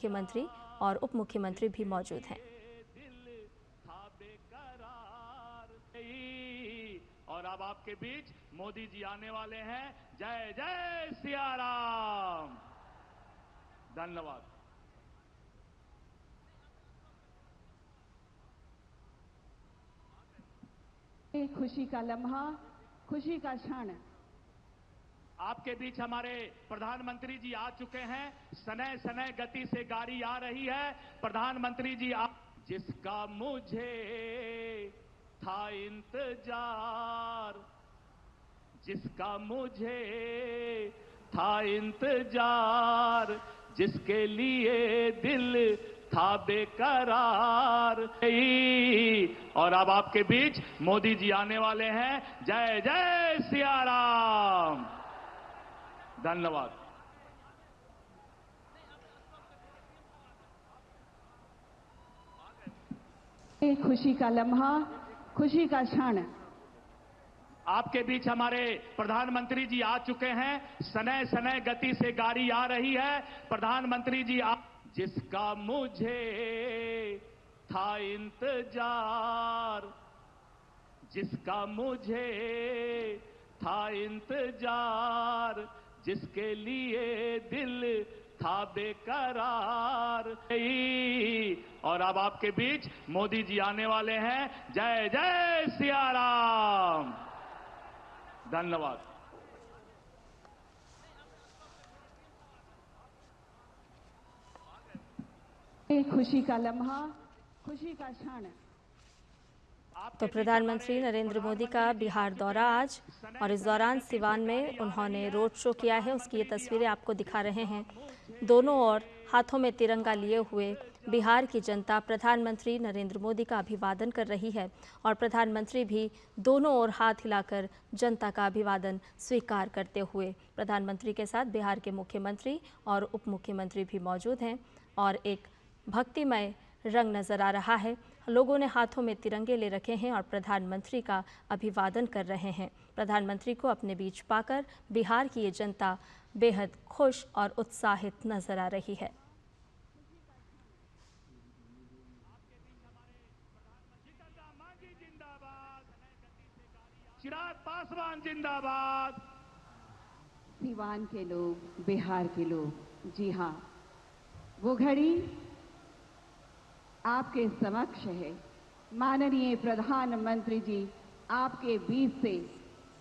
मुख्यमंत्री और उप मुख्यमंत्री भी मौजूद हैं। और अब आपके बीच मोदी जी आने वाले हैं। जय जय सिया राम। धन्यवाद। खुशी का लम्हा, खुशी का क्षण। आपके बीच हमारे प्रधानमंत्री जी आ चुके हैं। सनय सनय गति से गाड़ी आ रही है। प्रधानमंत्री जी जिसका मुझे था इंतजार, जिसका मुझे था इंतजार, जिसके लिए दिल था बेकरार। और अब आपके बीच मोदी जी आने वाले हैं। जय जय सिया राम। धन्यवाद। खुशी का लम्हा, खुशी का क्षण। आपके बीच हमारे प्रधानमंत्री जी आ चुके हैं। सनय सनय गति से गाड़ी आ रही है। प्रधानमंत्री जी जिसका मुझे था इंतजार, जिसका मुझे था इंतजार, जिसके लिए दिल था बेकरार। और अब आपके बीच मोदी जी आने वाले हैं। जय जय सिया राम। धन्यवाद। खुशी का लम्हा, खुशी का क्षण। तो प्रधानमंत्री नरेंद्र मोदी का बिहार दौरा आज, और इस दौरान सिवान में उन्होंने रोड शो किया है। उसकी ये तस्वीरें आपको दिखा रहे हैं। दोनों ओर हाथों में तिरंगा लिए हुए बिहार की जनता प्रधानमंत्री नरेंद्र मोदी का अभिवादन कर रही है, और प्रधानमंत्री भी दोनों ओर हाथ हिलाकर जनता का अभिवादन स्वीकार करते हुए। प्रधानमंत्री के साथ बिहार के मुख्यमंत्री और उप मुख्यमंत्री भी मौजूद हैं, और एक भक्तिमय रंग नजर आ रहा है। लोगों ने हाथों में तिरंगे ले रखे हैं और प्रधानमंत्री का अभिवादन कर रहे हैं। प्रधानमंत्री को अपने बीच पाकर बिहार की ये जनता बेहद खुश और उत्साहित नजर आ रही है। चिराग पासवान जिंदाबाद। सिवान के लोग, बिहार के लोग, जी हाँ, वो घड़ी आपके समक्ष है। माननीय प्रधानमंत्री जी आपके बीच से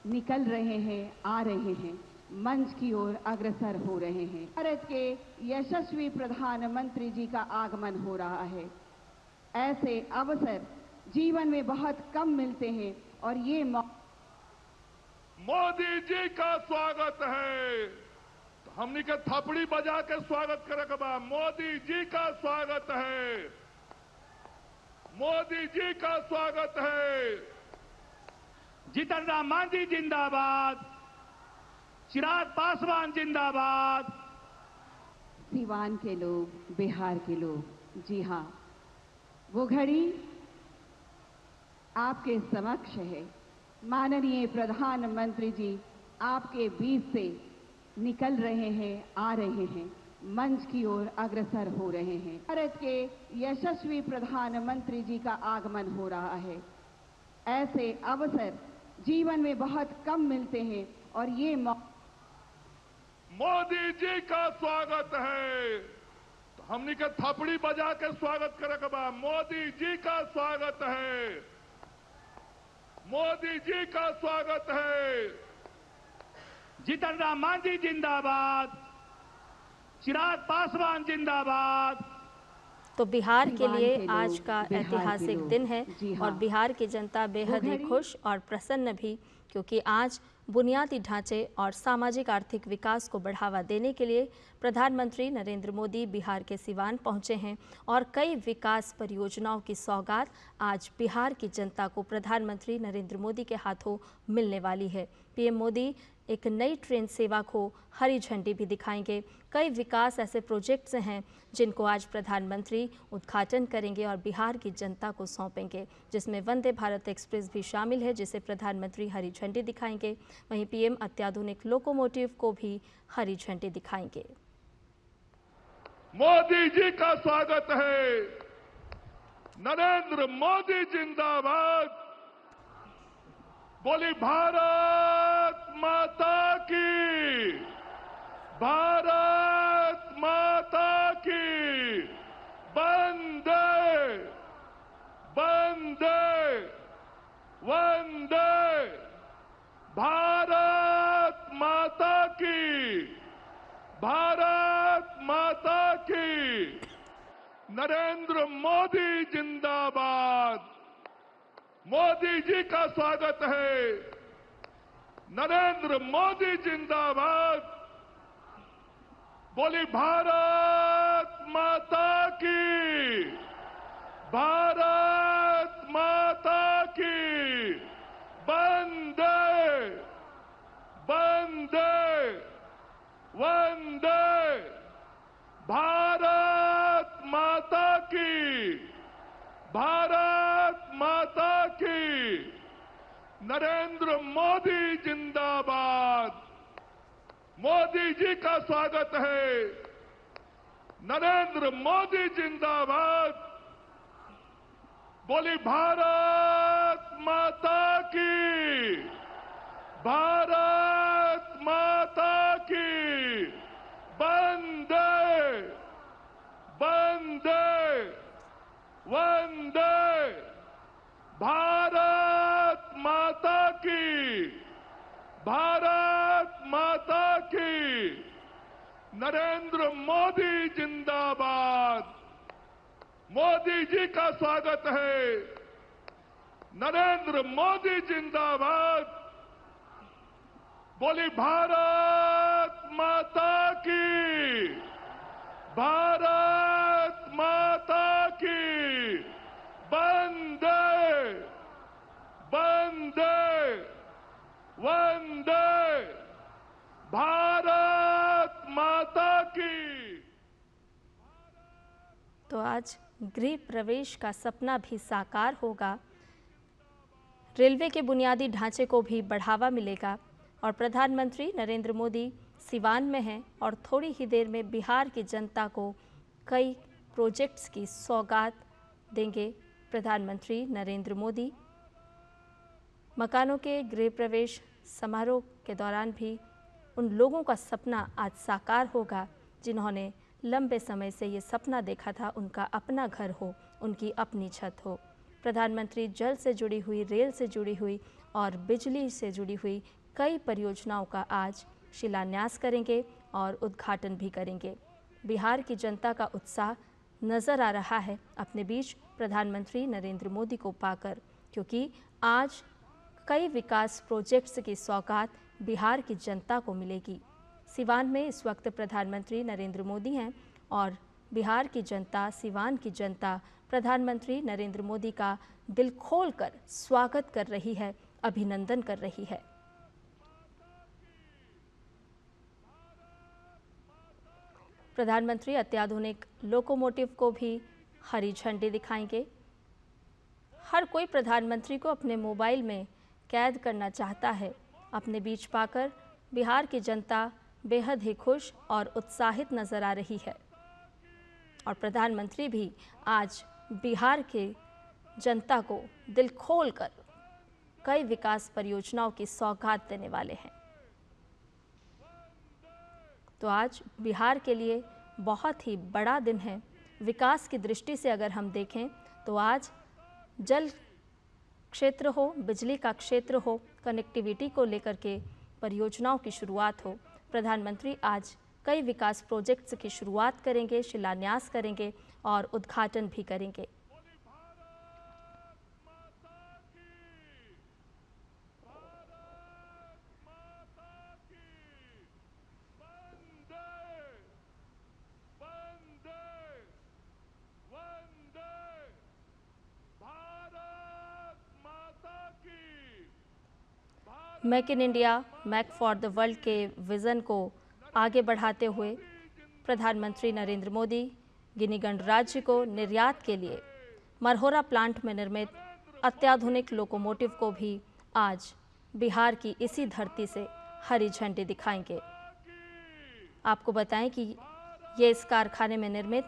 निकल रहे हैं, आ रहे हैं, मंच की ओर अग्रसर हो रहे हैं। भारत के यशस्वी प्रधानमंत्री जी का आगमन हो रहा है। ऐसे अवसर जीवन में बहुत कम मिलते हैं, और ये मोदी जी का स्वागत है। तो हमने के थपड़ी बजा के स्वागत करे बा। मोदी जी का स्वागत है, मोदी जी का स्वागत है। जीतन राम मांझी जिंदाबाद। चिराग पासवान जिंदाबाद। सिवान के लोग, बिहार के लोग, जी हाँ, वो घड़ी आपके समक्ष है। माननीय प्रधानमंत्री जी आपके बीच से निकल रहे हैं, आ रहे हैं, मंच की ओर अग्रसर हो रहे हैं। भारत के यशस्वी प्रधानमंत्री जी का आगमन हो रहा है। ऐसे अवसर जीवन में बहुत कम मिलते हैं, और ये मोदी जी का स्वागत है। तो हमने के थपड़ी बजा के स्वागत करे बा। मोदी जी का स्वागत है, मोदी जी का स्वागत है। जीतन राम मांझी जिंदाबाद। चिराग पासवान जिंदाबाद। तो बिहार के लिए आज का ऐतिहासिक दिन है, और बिहार की जनता बेहद ही खुश और प्रसन्न भी, क्योंकि आज बुनियादी ढांचे और सामाजिक आर्थिक विकास को बढ़ावा देने के लिए प्रधानमंत्री नरेंद्र मोदी बिहार के सिवान पहुंचे हैं, और कई विकास परियोजनाओं की सौगात आज बिहार की जनता को प्रधानमंत्री नरेंद्र मोदी के हाथों मिलने वाली है। पीएम मोदी एक नई ट्रेन सेवा को हरी झंडी भी दिखाएंगे। कई विकास ऐसे प्रोजेक्ट्स हैं जिनको आज प्रधानमंत्री उद्घाटन करेंगे और बिहार की जनता को सौंपेंगे, जिसमें वंदे भारत एक्सप्रेस भी शामिल है, जिसे प्रधानमंत्री हरी झंडी दिखाएंगे। वहीं पीएम अत्याधुनिक लोकोमोटिव को भी हरी झंडी दिखाएंगे। मोदी जी का स्वागत है। नरेंद्र मोदी जिंदाबाद। बोली भारत माता की, भारत माता की। वंदे वंदे वंदे भारत माता की, भारत माता की। नरेंद्र मोदी जिंदाबाद। मोदी जी का स्वागत है। नरेंद्र मोदी जिंदाबाद। बोली भारत माता की, भारत माता की। वंदे वंदे वंदे भारत माता की, भारत माता की। नरेंद्र मोदी जिंदाबाद। मोदी जी का स्वागत है। नरेंद्र मोदी जिंदाबाद। बोली भारत माता की, भारत माता की। वंदे वंदे वंदे भारत माता की, भारत माता की। नरेंद्र मोदी जिंदाबाद। मोदी जी का स्वागत है। नरेंद्र मोदी जिंदाबाद। बोली भारत माता की, भारत माता की। वंदे वंदे वंदे भारत माता की। तो आज गृह प्रवेश का सपना भी साकार होगा, रेलवे के बुनियादी ढांचे को भी बढ़ावा मिलेगा और प्रधानमंत्री नरेंद्र मोदी सिवान में हैं और थोड़ी ही देर में बिहार की जनता को कई प्रोजेक्ट्स की सौगात देंगे प्रधानमंत्री नरेंद्र मोदी। मकानों के गृह प्रवेश समारोह के दौरान भी उन लोगों का सपना आज साकार होगा जिन्होंने लंबे समय से ये सपना देखा था उनका अपना घर हो, उनकी अपनी छत हो। प्रधानमंत्री जल से जुड़ी हुई, रेल से जुड़ी हुई और बिजली से जुड़ी हुई कई परियोजनाओं का आज शिलान्यास करेंगे और उद्घाटन भी करेंगे। बिहार की जनता का उत्साह नज़र आ रहा है अपने बीच प्रधानमंत्री नरेंद्र मोदी को पाकर, क्योंकि आज कई विकास प्रोजेक्ट्स की सौगात बिहार की जनता को मिलेगी। सिवान में इस वक्त प्रधानमंत्री नरेंद्र मोदी हैं और बिहार की जनता, सिवान की जनता प्रधानमंत्री नरेंद्र मोदी का दिल खोलकर स्वागत कर रही है, अभिनंदन कर रही है। प्रधानमंत्री अत्याधुनिक लोकोमोटिव को भी हरी झंडी दिखाएंगे। हर कोई प्रधानमंत्री को अपने मोबाइल में कैद करना चाहता है। अपने बीच पाकर बिहार की जनता बेहद ही खुश और उत्साहित नजर आ रही है और प्रधानमंत्री भी आज बिहार के जनता को दिल खोलकर कई विकास परियोजनाओं की सौगात देने वाले हैं। तो आज बिहार के लिए बहुत ही बड़ा दिन है। विकास की दृष्टि से अगर हम देखें तो आज जल क्षेत्र हो, बिजली का क्षेत्र हो, कनेक्टिविटी को लेकर के परियोजनाओं की शुरुआत हो। प्रधानमंत्री आज कई विकास प्रोजेक्ट्स की शुरुआत करेंगे, शिलान्यास करेंगे और उद्घाटन भी करेंगे। Make in India, make for the world के विज़न को आगे बढ़ाते हुए प्रधानमंत्री नरेंद्र मोदी गिनी गणराज्य को निर्यात के लिए मरहोरा प्लांट में निर्मित अत्याधुनिक लोकोमोटिव को भी आज बिहार की इसी धरती से हरी झंडी दिखाएंगे। आपको बताएं कि ये इस कारखाने में निर्मित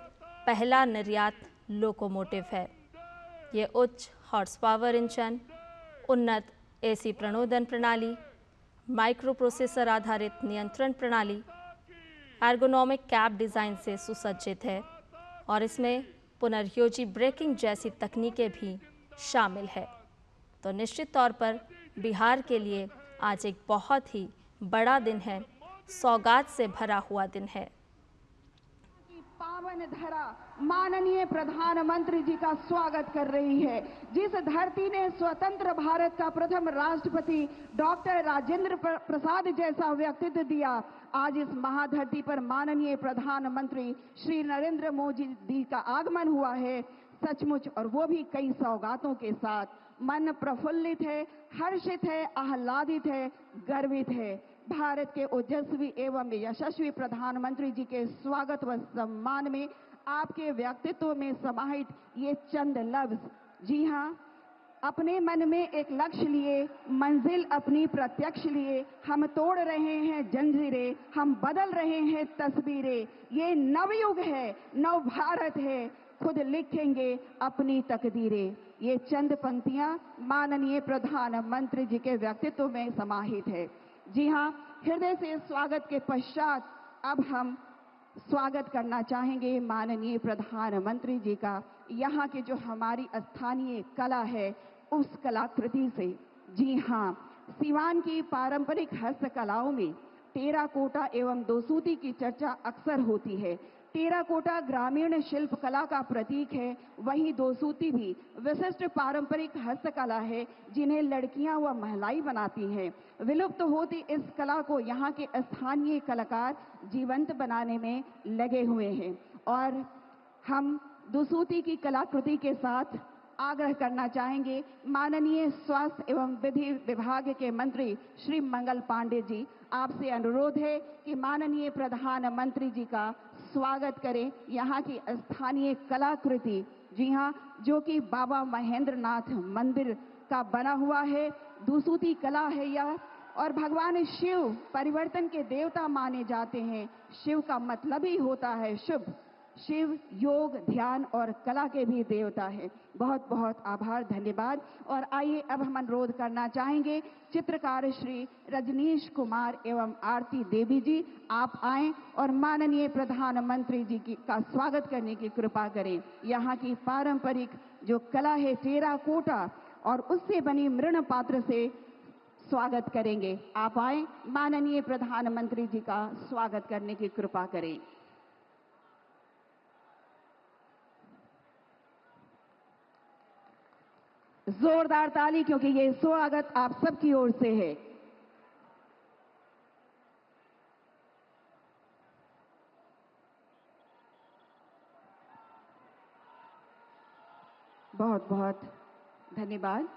पहला निर्यात लोकोमोटिव है। ये उच्च हॉर्स पावर इंजन, उन्नत एसी प्रणोदन प्रणाली, माइक्रो प्रोसेसर आधारित नियंत्रण प्रणाली, एर्गोनॉमिक कैब डिज़ाइन से सुसज्जित है और इसमें पुनर्योजी ब्रेकिंग जैसी तकनीकें भी शामिल है। तो निश्चित तौर पर बिहार के लिए आज एक बहुत ही बड़ा दिन है, सौगात से भरा हुआ दिन है। पावन धरा माननीय प्रधानमंत्री जी का स्वागत कर रही है। जिस धरती ने स्वतंत्र भारत का प्रथम राष्ट्रपति डॉक्टर राजेंद्र प्रसाद जैसा व्यक्तित्व दिया, आज इस महाधरती पर माननीय प्रधानमंत्री श्री नरेंद्र मोदी जी का आगमन हुआ है। सचमुच, और वो भी कई सौगातों के साथ। मन प्रफुल्लित है, हर्षित है, आह्लादित है, गर्वित है। भारत के ओजस्वी एवं यशस्वी प्रधानमंत्री जी के स्वागत व सम्मान में आपके व्यक्तित्व में समाहित ये चंद लफ्ज, जी हाँ, अपने मन में एक लक्ष्य लिए, मंजिल अपनी प्रत्यक्ष लिए, हम तोड़ रहे हैं जंजीरें, हम बदल रहे हैं तस्वीरें। ये नवयुग है, नव भारत है, खुद लिखेंगे अपनी तकदीरें। ये चंद पंक्तियां माननीय प्रधानमंत्री जी के व्यक्तित्व में समाहित है। जी हाँ, हृदय से स्वागत के पश्चात अब हम स्वागत करना चाहेंगे माननीय प्रधानमंत्री जी का यहाँ की जो हमारी स्थानीय कला है उस कलाकृति से। जी हाँ, सिवान की पारंपरिक हस्तकलाओं में टेराकोटा एवं दोसूती की चर्चा अक्सर होती है। टेराकोटा ग्रामीण शिल्प कला का प्रतीक है, वहीं दोसूती भी विशिष्ट पारंपरिक हस्तकला है जिन्हें लड़कियां व महिलाएं बनाती हैं। विलुप्त होती इस कला को यहाँ के स्थानीय कलाकार जीवंत बनाने में लगे हुए हैं और हम दोसूती की कलाकृति के साथ आग्रह करना चाहेंगे माननीय स्वास्थ्य एवं विधि विभाग के मंत्री श्री मंगल पांडे जी, आपसे अनुरोध है कि माननीय प्रधानमंत्री जी का स्वागत करें। यहाँ की स्थानीय कलाकृति, जी हाँ, जो कि बाबा महेंद्रनाथ मंदिर का बना हुआ है, दोसूती कला है यह, और भगवान शिव परिवर्तन के देवता माने जाते हैं। शिव का मतलब ही होता है शुभ। शिव योग, ध्यान और कला के भी देवता है। बहुत बहुत आभार, धन्यवाद। और आइए अब हम अनुरोध करना चाहेंगे चित्रकार श्री रजनीश कुमार एवं आरती देवी जी, आप आएं और माननीय प्रधानमंत्री जी का स्वागत करने की कृपा करें। यहाँ की पारंपरिक जो कला है टेराकोटा और उससे बनी मृण पात्र से स्वागत करेंगे। आप आएं, माननीय प्रधानमंत्री जी का स्वागत करने की कृपा करें। जोरदार ताली, क्योंकि ये स्वागत आप सबकी ओर से है। बहुत बहुत धन्यवाद।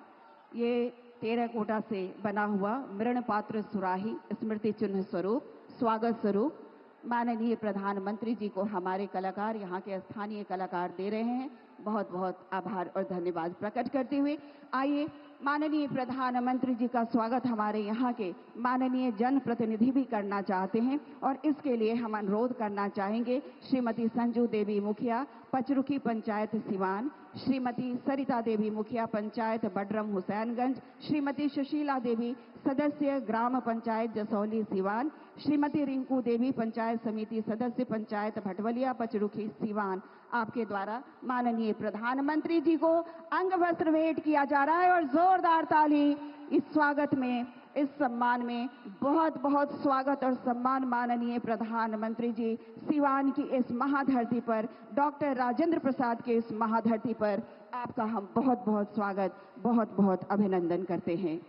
ये टेराकोटा से बना हुआ मृण पात्र सुराही स्मृति चिन्ह स्वरूप स्वागत स्वरूप माननीय प्रधानमंत्री जी को हमारे कलाकार, यहाँ के स्थानीय कलाकार दे रहे हैं। बहुत बहुत आभार और धन्यवाद प्रकट करते हुए आइए माननीय प्रधानमंत्री जी का स्वागत हमारे यहाँ के माननीय जनप्रतिनिधि भी करना चाहते हैं और इसके लिए हम अनुरोध करना चाहेंगे श्रीमती संजू देवी मुखिया, पचरुखी पंचायत सिवान, श्रीमती सरिता देवी मुखिया, पंचायत बडरम हुसैनगंज, श्रीमती सुशीला देवी, सदस्य ग्राम पंचायत जसौली सिवान, श्रीमती रिंकू देवी, पंचायत समिति सदस्य, पंचायत भटवलिया, पचरुखी सिवान। आपके द्वारा माननीय प्रधानमंत्री जी को अंग वस्त्र भेंट किया जा रहा है और जोरदार ताली इस स्वागत में, इस सम्मान में। बहुत बहुत स्वागत और सम्मान माननीय प्रधानमंत्री जी, सिवान की इस महाधरती पर, डॉक्टर राजेंद्र प्रसाद के इस महाधरती पर आपका हम बहुत बहुत स्वागत, बहुत बहुत अभिनंदन करते हैं।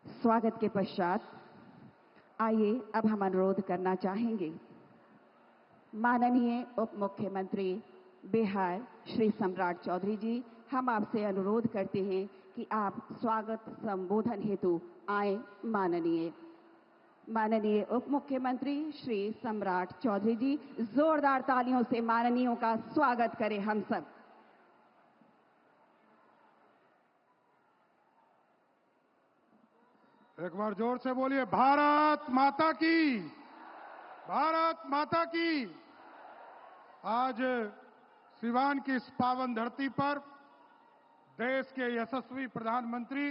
स्वागत के पश्चात आइए अब हम अनुरोध करना चाहेंगे माननीय उप मुख्यमंत्री बिहार श्री सम्राट चौधरी जी, हम आपसे अनुरोध करते हैं कि आप स्वागत संबोधन हेतु आए। माननीय उप मुख्यमंत्री श्री सम्राट चौधरी जी, जोरदार तालियों से माननीयों का स्वागत करें हम सब। एक बार जोर से बोलिए, भारत माता की। भारत माता की। आज सिवान की इस पावन धरती पर देश के यशस्वी प्रधानमंत्री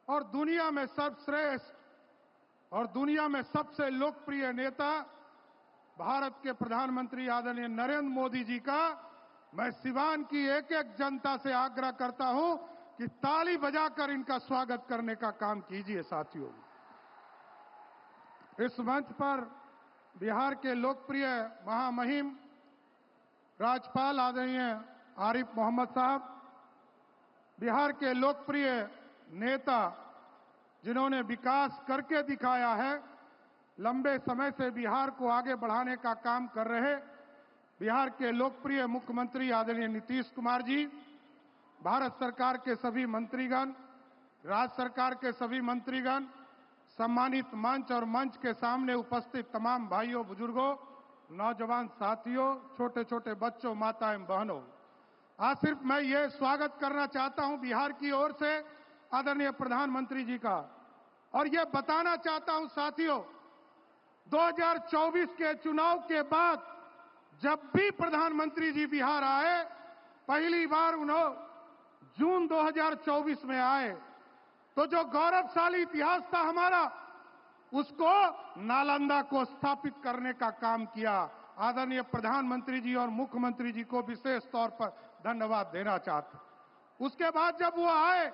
और दुनिया में सर्वश्रेष्ठ और दुनिया में सबसे लोकप्रिय नेता भारत के प्रधानमंत्री आदरणीय नरेंद्र मोदी जी का मैं सिवान की एक एक जनता से आग्रह करता हूं कि ताली बजाकर इनका स्वागत करने का काम कीजिए साथियों। इस मंच पर बिहार के लोकप्रिय महामहिम राज्यपाल आदरणीय आरिफ मोहम्मद साहब, बिहार के लोकप्रिय नेता जिन्होंने विकास करके दिखाया है, लंबे समय से बिहार को आगे बढ़ाने का काम कर रहे बिहार के लोकप्रिय मुख्यमंत्री आदरणीय नीतीश कुमार जी, भारत सरकार के सभी मंत्रीगण, राज्य सरकार के सभी मंत्रीगण, सम्मानित मंच और मंच के सामने उपस्थित तमाम भाइयों बुजुर्गों, नौजवान साथियों, छोटे छोटे बच्चों, माताएं बहनों, आज सिर्फ मैं ये स्वागत करना चाहता हूं बिहार की ओर से आदरणीय प्रधानमंत्री जी का, और ये बताना चाहता हूं साथियों, 2024 के चुनाव के बाद जब भी प्रधानमंत्री जी बिहार आए, पहली बार उन्होंने जून 2024 में आए, तो जो गौरवशाली इतिहास था हमारा, उसको नालंदा को स्थापित करने का काम किया। आदरणीय प्रधानमंत्री जी और मुख्यमंत्री जी को विशेष तौर पर धन्यवाद देना चाहते। उसके बाद जब वो आए,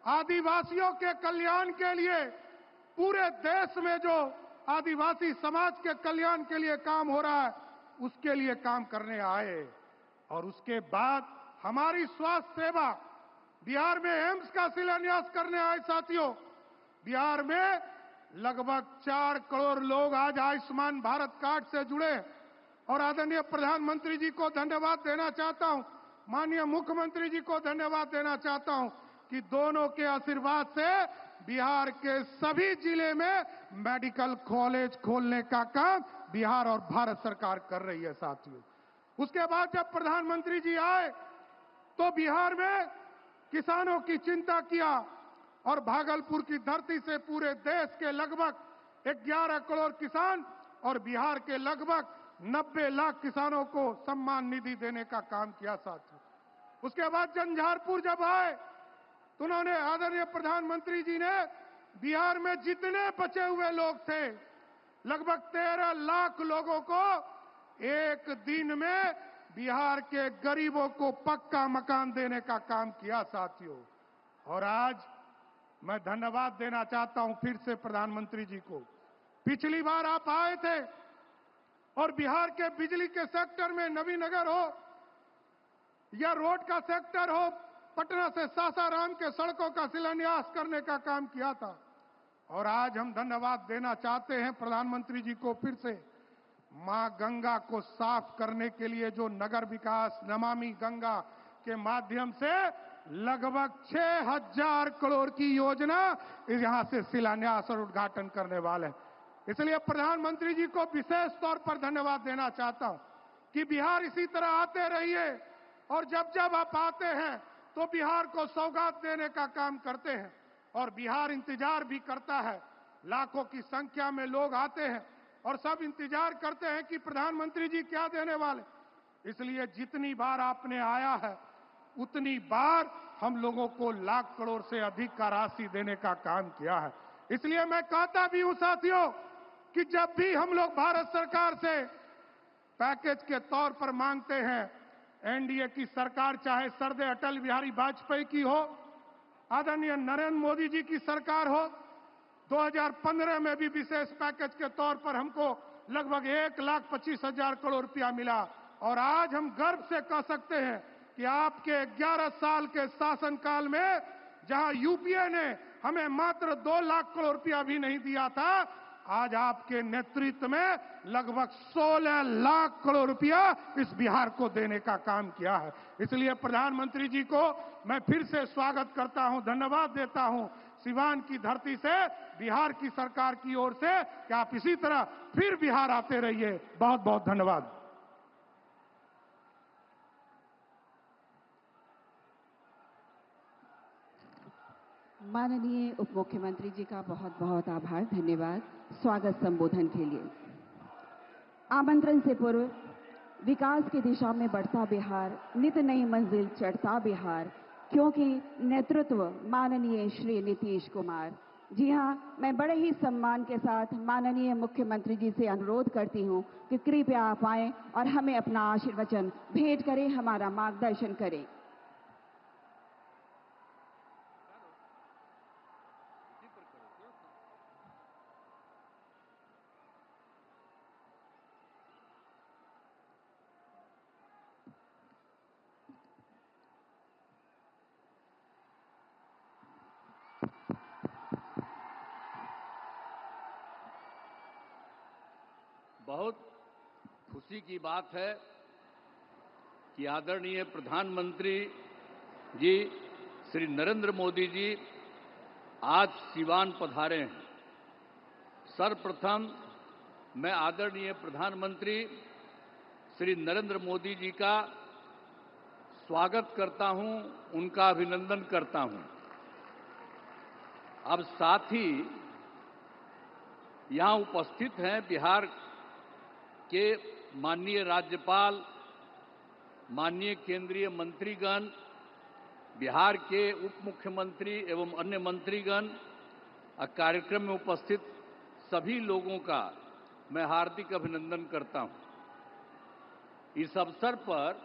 आदिवासियों के कल्याण के लिए, पूरे देश में जो आदिवासी समाज के कल्याण के लिए काम हो रहा है, उसके लिए काम करने आए। और उसके बाद हमारी स्वास्थ्य सेवा, बिहार में एम्स का शिलान्यास करने आए साथियों। बिहार में लगभग 4 करोड़ लोग आज आयुष्मान भारत कार्ड से जुड़े, और आदरणीय प्रधानमंत्री जी को धन्यवाद देना चाहता हूं, माननीय मुख्यमंत्री जी को धन्यवाद देना चाहता हूं कि दोनों के आशीर्वाद से बिहार के सभी जिले में मेडिकल कॉलेज खोलने का काम बिहार और भारत सरकार कर रही है साथियों। उसके बाद जब प्रधानमंत्री जी आए तो बिहार में किसानों की चिंता किया, और भागलपुर की धरती से पूरे देश के लगभग 11 करोड़ किसान और बिहार के लगभग 90 लाख किसानों को सम्मान निधि देने का काम किया साथियों। उसके बाद झंझारपुर जब आए तो उन्होंने, आदरणीय प्रधानमंत्री जी ने बिहार में जितने बचे हुए लोग थे, लगभग 13 लाख लोगों को एक दिन में बिहार के गरीबों को पक्का मकान देने का काम किया साथियों। और आज मैं धन्यवाद देना चाहता हूं फिर से प्रधानमंत्री जी को। पिछली बार आप आए थे और बिहार के बिजली के सेक्टर में नवीनगर हो या रोड का सेक्टर हो, पटना से सासाराम के सड़कों का शिलान्यास करने का काम किया था। और आज हम धन्यवाद देना चाहते हैं प्रधानमंत्री जी को फिर से, मां गंगा को साफ करने के लिए जो नगर विकास नमामि गंगा के माध्यम से लगभग 6000 करोड़ की योजना यहां से शिलान्यास और उद्घाटन करने वाले हैं। इसलिए प्रधानमंत्री जी को विशेष तौर पर धन्यवाद देना चाहता हूं कि बिहार इसी तरह आते रहिए, और जब जब आप आते हैं तो बिहार को सौगात देने का काम करते हैं, और बिहार इंतजार भी करता है। लाखों की संख्या में लोग आते हैं और सब इंतजार करते हैं कि प्रधानमंत्री जी क्या देने वाले। इसलिए जितनी बार आपने आया है, उतनी बार हम लोगों को लाख करोड़ से अधिक का राशि देने का काम किया है। इसलिए मैं कहता भी हूं साथियों कि जब भी हम लोग भारत सरकार से पैकेज के तौर पर मांगते हैं, एनडीए की सरकार चाहे सरदे अटल बिहारी वाजपेयी की हो, आदरणीय नरेंद्र मोदी जी की सरकार हो, 2015 में भी विशेष पैकेज के तौर पर हमको लगभग 1,25,000 करोड़ रुपया मिला। और आज हम गर्व से कह सकते हैं कि आपके 11 साल के शासनकाल में जहां यूपीए ने हमें मात्र 2 लाख करोड़ रुपया भी नहीं दिया था, आज आपके नेतृत्व में लगभग 16 लाख करोड़ रुपया इस बिहार को देने का काम किया है। इसलिए प्रधानमंत्री जी को मैं फिर से स्वागत करता हूं, धन्यवाद देता हूं सिवान की धरती से, बिहार की सरकार की ओर से, कि आप इसी तरह फिर बिहार आते रहिए। बहुत बहुत धन्यवाद। माननीय उप मुख्यमंत्री जी का बहुत बहुत आभार, धन्यवाद स्वागत संबोधन के लिए। आमंत्रण से पूर्व विकास की दिशा में बढ़ता बिहार, नित नई मंजिल चढ़ता बिहार, क्योंकि नेतृत्व माननीय श्री नीतीश कुमार। जी हाँ, मैं बड़े ही सम्मान के साथ माननीय मुख्यमंत्री जी से अनुरोध करती हूँ कि कृपया आप आएं और हमें अपना आशीर्वचन भेंट करें, हमारा मार्गदर्शन करें। बहुत खुशी की बात है कि आदरणीय प्रधानमंत्री जी श्री नरेंद्र मोदी जी आज सिवान पधारे हैं। सर्वप्रथम मैं आदरणीय प्रधानमंत्री श्री नरेंद्र मोदी जी का स्वागत करता हूं, उनका अभिनंदन करता हूं। अब साथ ही यहां उपस्थित हैं बिहार के माननीय राज्यपाल, माननीय केंद्रीय मंत्रीगण, बिहार के उप मुख्यमंत्री एवं अन्य मंत्रीगण, कार्यक्रम में उपस्थित सभी लोगों का मैं हार्दिक अभिनंदन करता हूं। इस अवसर पर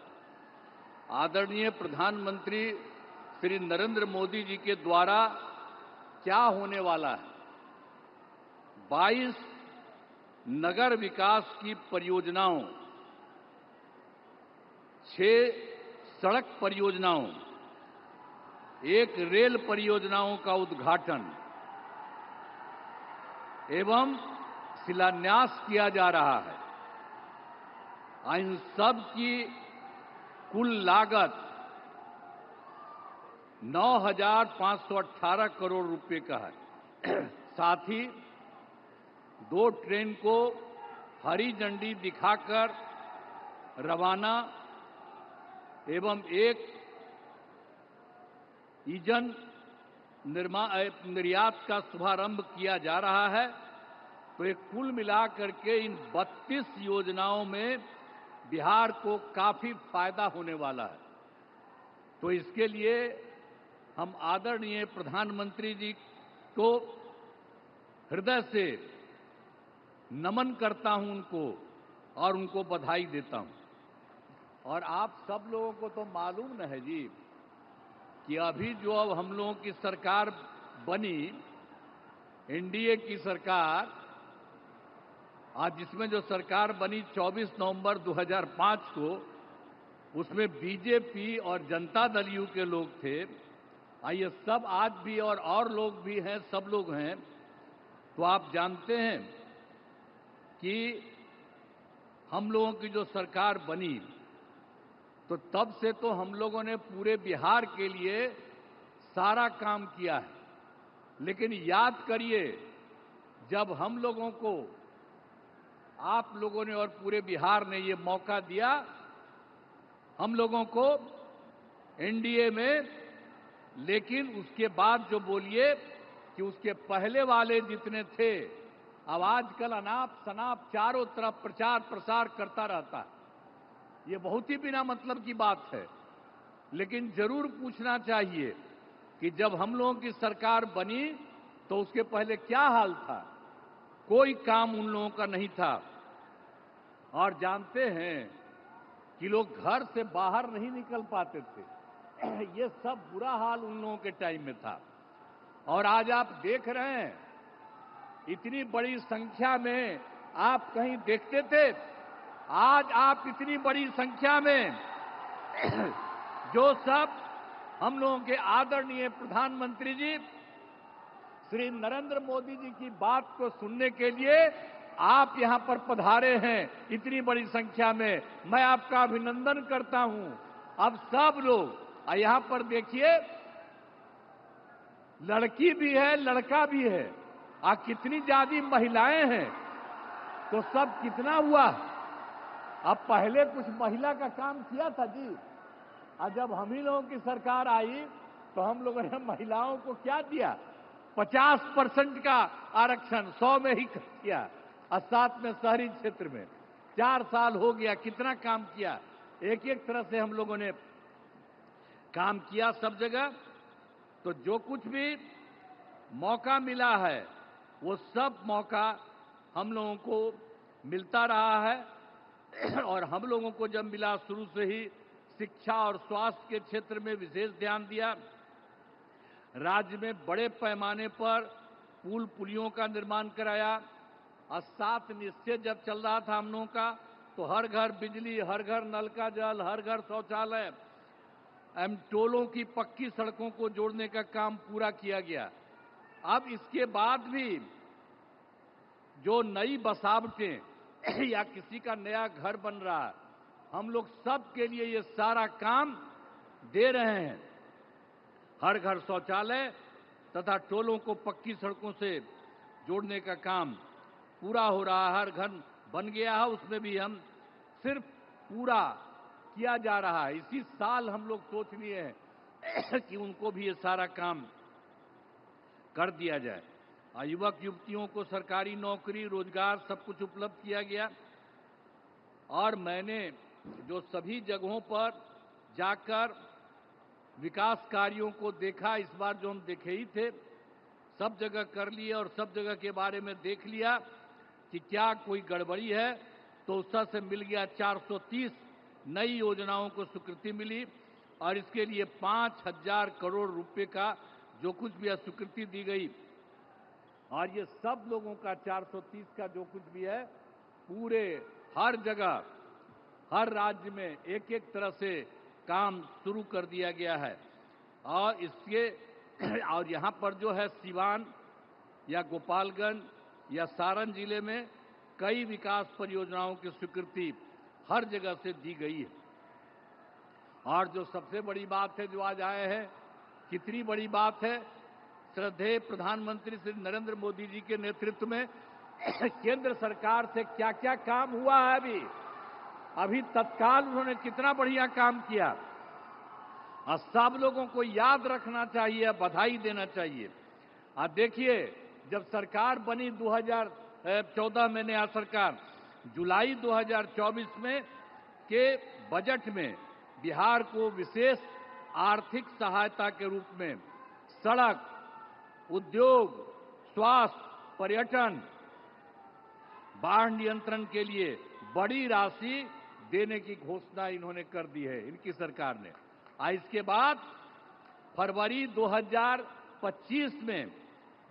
आदरणीय प्रधानमंत्री श्री नरेंद्र मोदी जी के द्वारा क्या होने वाला है, 22 नगर विकास की परियोजनाओं, 6 सड़क परियोजनाओं, 1 रेल परियोजनाओं का उद्घाटन एवं शिलान्यास किया जा रहा है। इन सब की कुल लागत 9,518 करोड़ रुपए का है। साथ ही 2 ट्रेन को हरी झंडी दिखाकर रवाना एवं 1 ईंधन निर्यात का शुभारंभ किया जा रहा है। तो ये कुल मिलाकर के इन 32 योजनाओं में बिहार को काफी फायदा होने वाला है। तो इसके लिए हम आदरणीय प्रधानमंत्री जी को हृदय से नमन करता हूं उनको और उनको बधाई देता हूं। और आप सब लोगों को तो मालूम न है जी कि अभी जो अब हम लोगों की सरकार बनी, एनडीए की सरकार, आज जिसमें जो सरकार बनी 24 नवंबर 2005 को, उसमें बीजेपी और जनता दल यू के लोग थे। ये सब आज भी और लोग भी हैं, सब लोग हैं। तो आप जानते हैं कि हम लोगों की जो सरकार बनी तो तब से तो हम लोगों ने पूरे बिहार के लिए सारा काम किया है। लेकिन याद करिए, जब हम लोगों को, आप लोगों ने और पूरे बिहार ने ये मौका दिया, हम लोगों को एनडीए में, लेकिन उसके बाद जो बोलिए कि उसके पहले वाले जितने थे, अब आजकल अनाप शनाप चारों तरफ प्रचार प्रसार करता रहता है। ये बहुत ही बिना मतलब की बात है। लेकिन जरूर पूछना चाहिए कि जब हम लोगों की सरकार बनी तो उसके पहले क्या हाल था। कोई काम उन लोगों का नहीं था। और जानते हैं कि लोग घर से बाहर नहीं निकल पाते थे। ये सब बुरा हाल उन लोगों के टाइम में था। और आज आप देख रहे हैं, इतनी बड़ी संख्या में आप कहीं देखते थे? आज आप इतनी बड़ी संख्या में जो सब हम लोगों के आदरणीय प्रधानमंत्री जी श्री नरेंद्र मोदी जी की बात को सुनने के लिए आप यहां पर पधारे हैं, इतनी बड़ी संख्या में, मैं आपका अभिनंदन करता हूं। अब सब लोग यहां पर देखिए, लड़की भी है, लड़का भी है, कितनी ज्यादा महिलाएं हैं, तो सब कितना हुआ। अब पहले कुछ महिला का काम किया था जी, और जब हम ही लोगों की सरकार आई तो हम लोगों ने महिलाओं को क्या दिया, 50% का आरक्षण 100 में ही किया, और साथ में शहरी क्षेत्र में। 4 साल हो गया, कितना काम किया, एक एक तरह से हम लोगों ने काम किया सब जगह। तो जो कुछ भी मौका मिला है वो सब मौका हम लोगों को मिलता रहा है। और हम लोगों को जब मिला, शुरू से ही शिक्षा और स्वास्थ्य के क्षेत्र में विशेष ध्यान दिया। राज्य में बड़े पैमाने पर पुल पुलियों का निर्माण कराया। और 7 निश्चय जब चल रहा था हम लोगों का, तो हर घर बिजली, हर घर नल का जल, हर घर शौचालय, टोलों की पक्की सड़कों को जोड़ने का काम पूरा किया गया। अब इसके बाद भी जो नई बसावटें या किसी का नया घर बन रहा है, हम लोग सब के लिए ये सारा काम दे रहे हैं। हर घर शौचालय तथा टोलों को पक्की सड़कों से जोड़ने का काम पूरा हो रहा है। हर घर बन गया है, उसमें भी हम सिर्फ पूरा किया जा रहा है। इसी साल हम लोग सोच लिए हैं कि उनको भी ये सारा काम कर दिया जाए। युवक युवतियों को सरकारी नौकरी, रोजगार सब कुछ उपलब्ध किया गया। और मैंने जो सभी जगहों पर जाकर विकास कार्यों को देखा, इस बार जो हम देखे ही थे, सब जगह कर लिए और सब जगह के बारे में देख लिया कि क्या कोई गड़बड़ी है। तो उससे से मिल गया 430 नई योजनाओं को स्वीकृति मिली। और इसके लिए 5,000 करोड़ रुपए का जो कुछ भी स्वीकृति दी गई। और ये सब लोगों का 430 का जो कुछ भी है, पूरे हर जगह, हर राज्य में एक एक तरह से काम शुरू कर दिया गया है। और इसके और यहाँ पर जो है सिवान या गोपालगंज या सारण जिले में कई विकास परियोजनाओं की स्वीकृति हर जगह से दी गई है। और जो सबसे बड़ी बात है जो आज आए हैं, कितनी बड़ी बात है, श्रद्धेय प्रधानमंत्री श्री नरेंद्र मोदी जी के नेतृत्व में केंद्र सरकार से क्या क्या काम हुआ है। अभी तत्काल उन्होंने कितना बढ़िया काम किया। और सब लोगों को याद रखना चाहिए, बधाई देना चाहिए। और देखिए, जब सरकार बनी 2014 में नया सरकार, जुलाई 2024 में के बजट में बिहार को विशेष आर्थिक सहायता के रूप में सड़क, उद्योग, स्वास्थ्य, पर्यटन, बाढ़ नियंत्रण के लिए बड़ी राशि देने की घोषणा इन्होंने कर दी है, इनकी सरकार ने। इसके बाद फरवरी 2025 में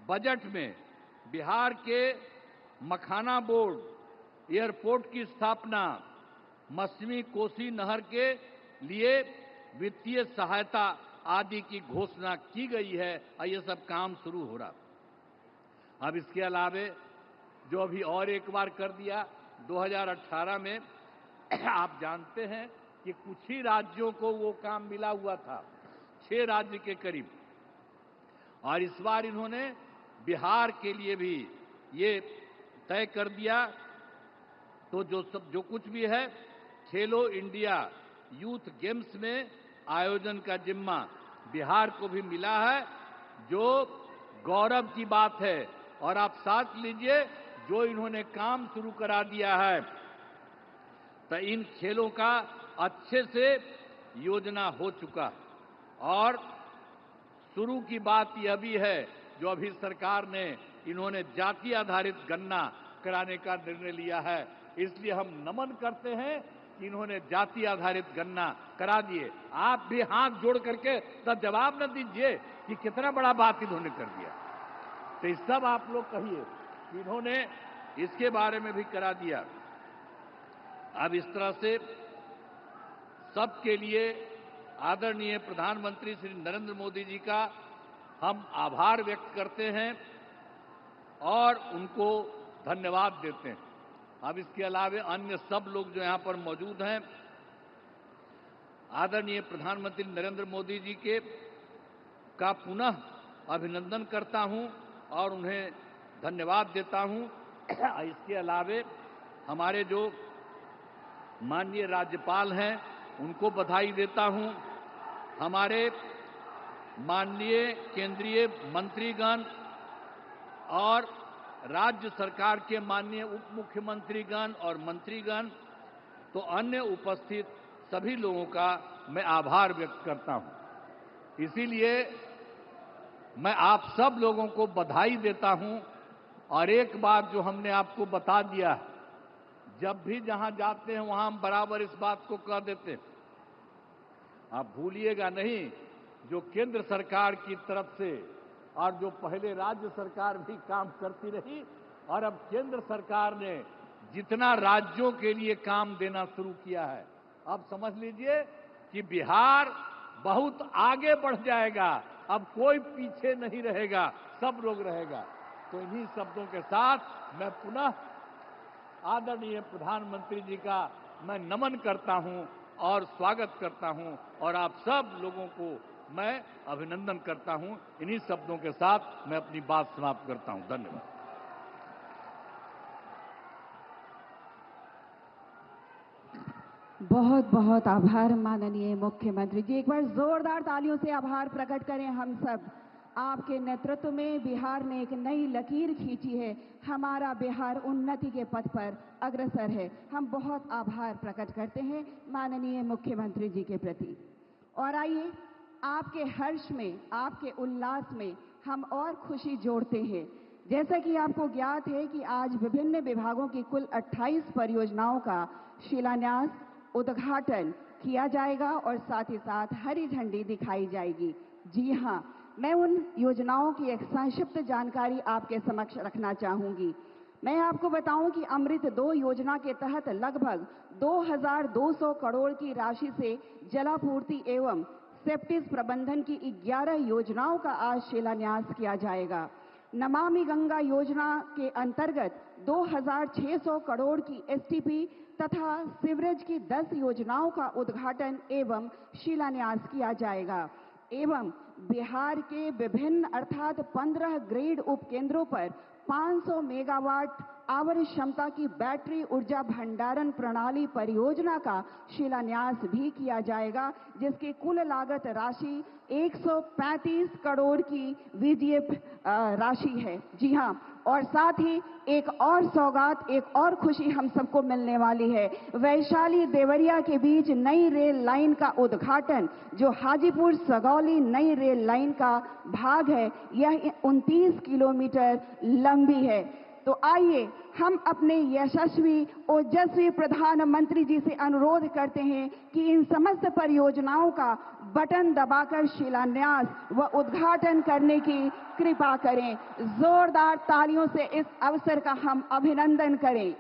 बजट में बिहार के मखाना बोर्ड, एयरपोर्ट की स्थापना, मछली कोसी नहर के लिए वित्तीय सहायता आदि की घोषणा की गई है। और ये सब काम शुरू हो रहा। अब इसके अलावे जो अभी और एक बार कर दिया 2018 में, आप जानते हैं कि कुछ ही राज्यों को वो काम मिला हुआ था, 6 राज्य के करीब। और इस बार इन्होंने बिहार के लिए भी ये तय कर दिया। तो जो कुछ भी है, खेलो इंडिया यूथ गेम्स में आयोजन का जिम्मा बिहार को भी मिला है, जो गौरव की बात है। और आप साथ लीजिए, जो इन्होंने काम शुरू करा दिया है, तो इन खेलों का अच्छे से योजना हो चुका। और शुरू की बात यह भी है, जो अभी सरकार ने इन्होंने जाति आधारित गणना कराने का निर्णय लिया है। इसलिए हम नमन करते हैं कि इन्होंने जाति आधारित गणना करा दिए। आप भी हाथ जोड़ करके तब जवाब न दीजिए कि कितना बड़ा बात इन्होंने कर दिया। तो इस सब आप लोग कहिए, इन्होंने इसके बारे में भी करा दिया। अब इस तरह से सबके लिए आदरणीय प्रधानमंत्री श्री नरेंद्र मोदी जी का हम आभार व्यक्त करते हैं और उनको धन्यवाद देते हैं। अब इसके अलावे अन्य सब लोग जो यहां पर मौजूद हैं, आदरणीय प्रधानमंत्री नरेंद्र मोदी जी के का पुनः अभिनंदन करता हूं और उन्हें धन्यवाद देता हूं। इसके अलावे हमारे जो माननीय राज्यपाल हैं, उनको बधाई देता हूं। हमारे माननीय केंद्रीय मंत्रीगण और राज्य सरकार के माननीय उप मुख्यमंत्रीगण और मंत्रीगण तो अन्य उपस्थित सभी लोगों का मैं आभार व्यक्त करता हूं। इसीलिए मैं आप सब लोगों को बधाई देता हूं और एक बात जो हमने आपको बता दिया, जब भी जहां जाते हैं वहां हम बराबर इस बात को कह देते हैं, आप भूलिएगा नहीं, जो केंद्र सरकार की तरफ से और जो पहले राज्य सरकार भी काम करती रही और अब केंद्र सरकार ने जितना राज्यों के लिए काम देना शुरू किया है, अब समझ लीजिए कि बिहार बहुत आगे बढ़ जाएगा। अब कोई पीछे नहीं रहेगा, सब लोग रहेगा। तो इन्हीं शब्दों के साथ मैं पुनः आदरणीय प्रधानमंत्री जी का मैं नमन करता हूं और स्वागत करता हूं और आप सब लोगों को मैं अभिनंदन करता हूं। इन्हीं शब्दों के साथ मैं अपनी बात समाप्त करता हूं। धन्यवाद। बहुत बहुत आभार माननीय मुख्यमंत्री जी। एक बार जोरदार तालियों से आभार प्रकट करें हम सब। आपके नेतृत्व में बिहार ने एक नई लकीर खींची है। हमारा बिहार उन्नति के पथ पर अग्रसर है। हम बहुत आभार प्रकट करते हैं माननीय मुख्यमंत्री जी के प्रति। और आइए, आपके हर्ष में, आपके उल्लास में हम और खुशी जोड़ते हैं। जैसा कि आपको ज्ञात है कि आज विभिन्न विभागों की कुल 28 परियोजनाओं का शिलान्यास, उद्घाटन किया जाएगा और साथ ही साथ हरी झंडी दिखाई जाएगी। जी हां, मैं उन योजनाओं की एक संक्षिप्त जानकारी आपके समक्ष रखना चाहूंगी। मैं आपको बताऊं कि अमृत 2 योजना के तहत लगभग 2200 करोड़ की राशि से जलापूर्ति एवं सेप्टिस प्रबंधन की 11 योजनाओं का आज शिलान्यास किया जाएगा। नमामि गंगा योजना के अंतर्गत 2600 करोड़ की एसटीपी तथा सीवरेज की 10 योजनाओं का उद्घाटन एवं शिलान्यास किया जाएगा एवं बिहार के विभिन्न अर्थात 15 ग्रिड उपकेंद्रों पर 500 मेगावाट आवर क्षमता की बैटरी ऊर्जा भंडारण प्रणाली परियोजना का शिलान्यास भी किया जाएगा, जिसकी कुल लागत राशि 135 करोड़ की वीजीएफ राशि है। जी हां, और साथ ही एक और सौगात, एक और खुशी हम सबको मिलने वाली है। वैशाली देवरिया के बीच नई रेल लाइन का उद्घाटन, जो हाजीपुर सगौली नई रेल लाइन का भाग है, यह 29 किलोमीटर लंबी है। तो आइए हम अपने यशस्वी ओजस्वी प्रधानमंत्री जी से अनुरोध करते हैं कि इन समस्त परियोजनाओं का बटन दबाकर शिलान्यास व उद्घाटन करने की कृपा करें। जोरदार तालियों से इस अवसर का हम अभिनंदन करें।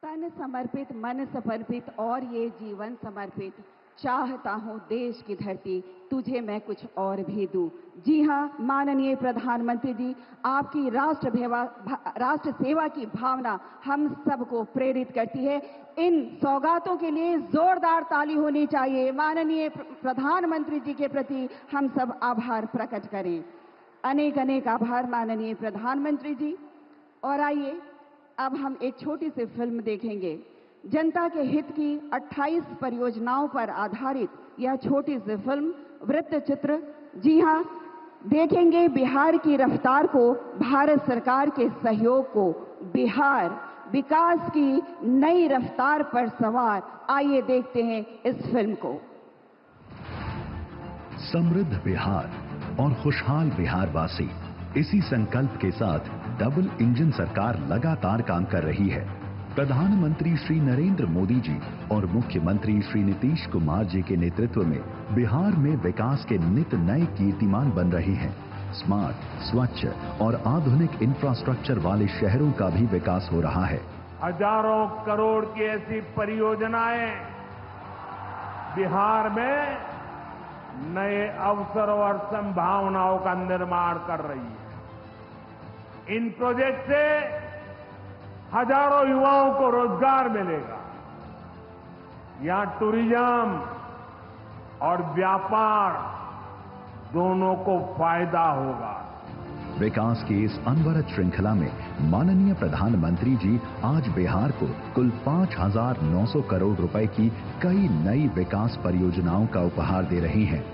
तन समर्पित, मन समर्पित और ये जीवन समर्पित, चाहता हूँ देश की धरती तुझे मैं कुछ और भी दूं। जी हाँ माननीय प्रधानमंत्री जी, आपकी राष्ट्र सेवा की भावना हम सबको प्रेरित करती है। इन सौगातों के लिए जोरदार ताली होनी चाहिए। माननीय प्रधानमंत्री जी के प्रति हम सब आभार प्रकट करें। अनेक अनेक आभार माननीय प्रधानमंत्री जी। और आइए अब हम एक छोटी सी फिल्म देखेंगे। जनता के हित की 28 परियोजनाओं पर आधारित यह छोटी सी फिल्म वृत्त चित्र। जी हाँ, देखेंगे बिहार की रफ्तार को, भारत सरकार के सहयोग को, बिहार विकास की नई रफ्तार पर सवार। आइए देखते हैं इस फिल्म को। समृद्ध बिहार और खुशहाल बिहारवासी, इसी संकल्प के साथ डबल इंजन सरकार लगातार काम कर रही है। प्रधानमंत्री श्री नरेंद्र मोदी जी और मुख्यमंत्री श्री नीतीश कुमार जी के नेतृत्व में बिहार में विकास के नित नए कीर्तिमान बन रहे हैं। स्मार्ट, स्वच्छ और आधुनिक इंफ्रास्ट्रक्चर वाले शहरों का भी विकास हो रहा है। हजारों करोड़ की ऐसी परियोजनाएं बिहार में नए अवसर और संभावनाओं का निर्माण कर रही है। इन प्रोजेक्ट से हजारों युवाओं को रोजगार मिलेगा। यहां टूरिज्म और व्यापार दोनों को फायदा होगा। विकास की इस अनवरत श्रृंखला में माननीय प्रधानमंत्री जी आज बिहार को कुल 5,900 करोड़ रुपए की कई नई विकास परियोजनाओं का उपहार दे रही हैं।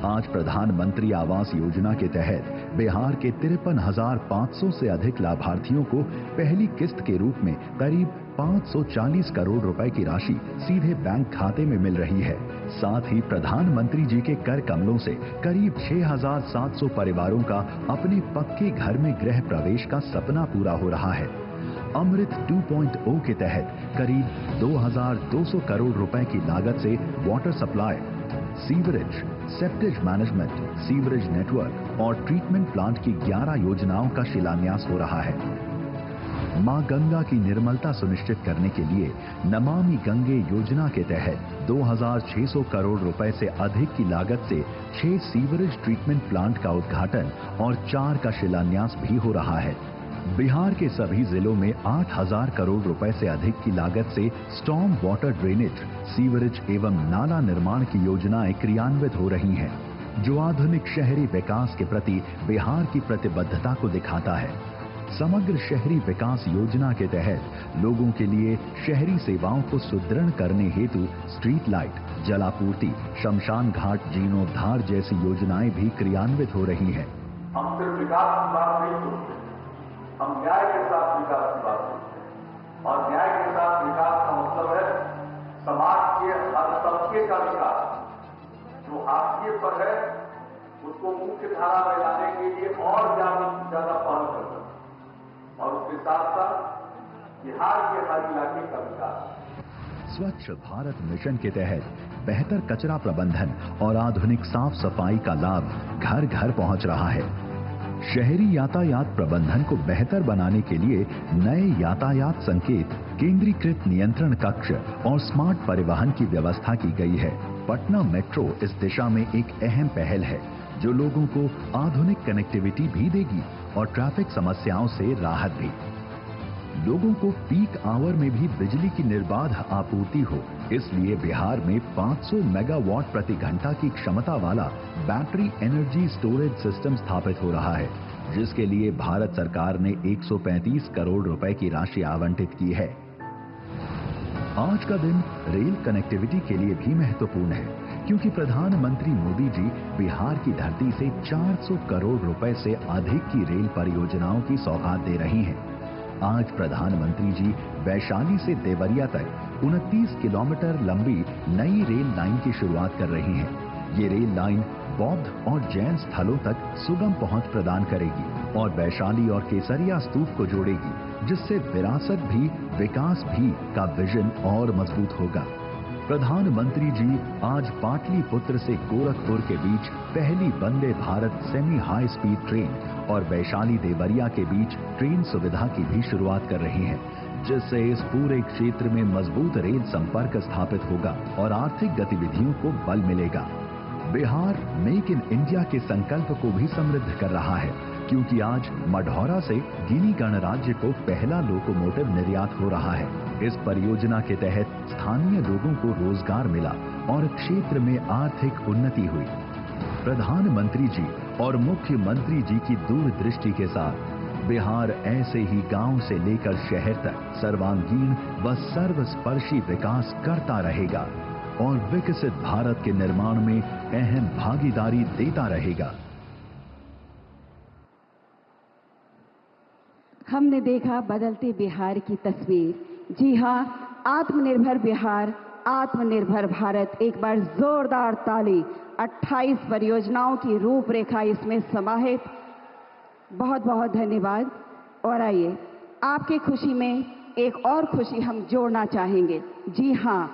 आज प्रधानमंत्री आवास योजना के तहत बिहार के 53,500 से अधिक लाभार्थियों को पहली किस्त के रूप में करीब 540 करोड़ रुपए की राशि सीधे बैंक खाते में मिल रही है। साथ ही प्रधानमंत्री जी के कर कमलों से करीब 6,700 परिवारों का अपने पक्के घर में गृह प्रवेश का सपना पूरा हो रहा है। अमृत 2.0 के तहत करीब 2,200 करोड़ रुपए की लागत से water supply, sewerage, septage management, sewerage network और ट्रीटमेंट प्लांट की 11 योजनाओं का शिलान्यास हो रहा है। मां गंगा की निर्मलता सुनिश्चित करने के लिए नमामि गंगे योजना के तहत 2,600 करोड़ रुपए से अधिक की लागत से 6 सीवरेज ट्रीटमेंट प्लांट का उद्घाटन और 4 का शिलान्यास भी हो रहा है। बिहार के सभी जिलों में 8,000 करोड़ रुपए से अधिक की लागत से स्टॉर्म वाटर ड्रेनेज, सीवरेज एवं नाला निर्माण की योजनाएं क्रियान्वित हो रही हैं, जो आधुनिक शहरी विकास के प्रति बिहार की प्रतिबद्धता को दिखाता है। समग्र शहरी विकास योजना के तहत लोगों के लिए शहरी सेवाओं को सुदृढ़ करने हेतु स्ट्रीट लाइट, जलापूर्ति, शमशान घाट जीर्णोद्धार जैसी योजनाएं भी क्रियान्वित हो रही हैं। हम सिर्फ विकास की बात नहीं सोचते, हम न्याय के साथ विकास की बात करते हैं। और न्याय के साथ विकास का मतलब है समाज के हर तबके का विकास। जो हाशिए पर है उसको मुख्य धारा में लाने के लिए और ज्यादा पहल करते हैं। और उसके साथ साथ बिहार के हर इलाके का विकास। स्वच्छ भारत मिशन के तहत बेहतर कचरा प्रबंधन और आधुनिक साफ सफाई का लाभ घर घर पहुंच रहा है। शहरी यातायात प्रबंधन को बेहतर बनाने के लिए नए यातायात संकेत, केंद्रीकृत नियंत्रण कक्ष और स्मार्ट परिवहन की व्यवस्था की गई है। पटना मेट्रो इस दिशा में एक अहम पहल है, जो लोगों को आधुनिक कनेक्टिविटी भी देगी और ट्रैफिक समस्याओं से राहत भी। लोगों को पीक आवर में भी बिजली की निर्बाध आपूर्ति हो, इसलिए बिहार में 500 मेगावाट प्रति घंटा की क्षमता वाला बैटरी एनर्जी स्टोरेज सिस्टम स्थापित हो रहा है, जिसके लिए भारत सरकार ने 135 करोड़ रुपए की राशि आवंटित की है। आज का दिन रेल कनेक्टिविटी के लिए भी महत्वपूर्ण है, क्योंकि प्रधानमंत्री मोदी जी बिहार की धरती से 400 करोड़ रुपए से अधिक की रेल परियोजनाओं की सौगात दे रही हैं। आज प्रधानमंत्री जी वैशाली से देवरिया तक 29 किलोमीटर लंबी नई रेल लाइन की शुरुआत कर रही हैं। ये रेल लाइन बौद्ध और जैन स्थलों तक सुगम पहुंच प्रदान करेगी और वैशाली और केसरिया स्तूप को जोड़ेगी, जिससे विरासत भी विकास भी का विजन और मजबूत होगा। प्रधानमंत्री जी आज पाटलिपुत्र से गोरखपुर के बीच पहली Vande Bharat semi high speed train और वैशाली देवरिया के बीच ट्रेन सुविधा की भी शुरुआत कर रही हैं, जिससे इस पूरे क्षेत्र में मजबूत रेल संपर्क स्थापित होगा और आर्थिक गतिविधियों को बल मिलेगा। बिहार मेक इन इंडिया के संकल्प को भी समृद्ध कर रहा है, क्योंकि आज मढ़ौरा से गिनी गणराज्य को पहला लोकोमोटिव निर्यात हो रहा है। इस परियोजना के तहत स्थानीय लोगों को रोजगार मिला और क्षेत्र में आर्थिक उन्नति हुई। प्रधानमंत्री जी और मुख्यमंत्री जी की दूरदृष्टि के साथ बिहार ऐसे ही गांव से लेकर शहर तक सर्वांगीण व सर्वस्पर्शी विकास करता रहेगा और विकसित भारत के निर्माण में अहम भागीदारी देता रहेगा। हमने देखा बदलते बिहार की तस्वीर। जी हां, आत्मनिर्भर बिहार, आत्मनिर्भर भारत। एक बार जोरदार ताली। 28 परियोजनाओं की रूपरेखा इसमें समाहित। बहुत बहुत धन्यवाद। और आइए, आपकी खुशी में एक और खुशी हम जोड़ना चाहेंगे। जी हां,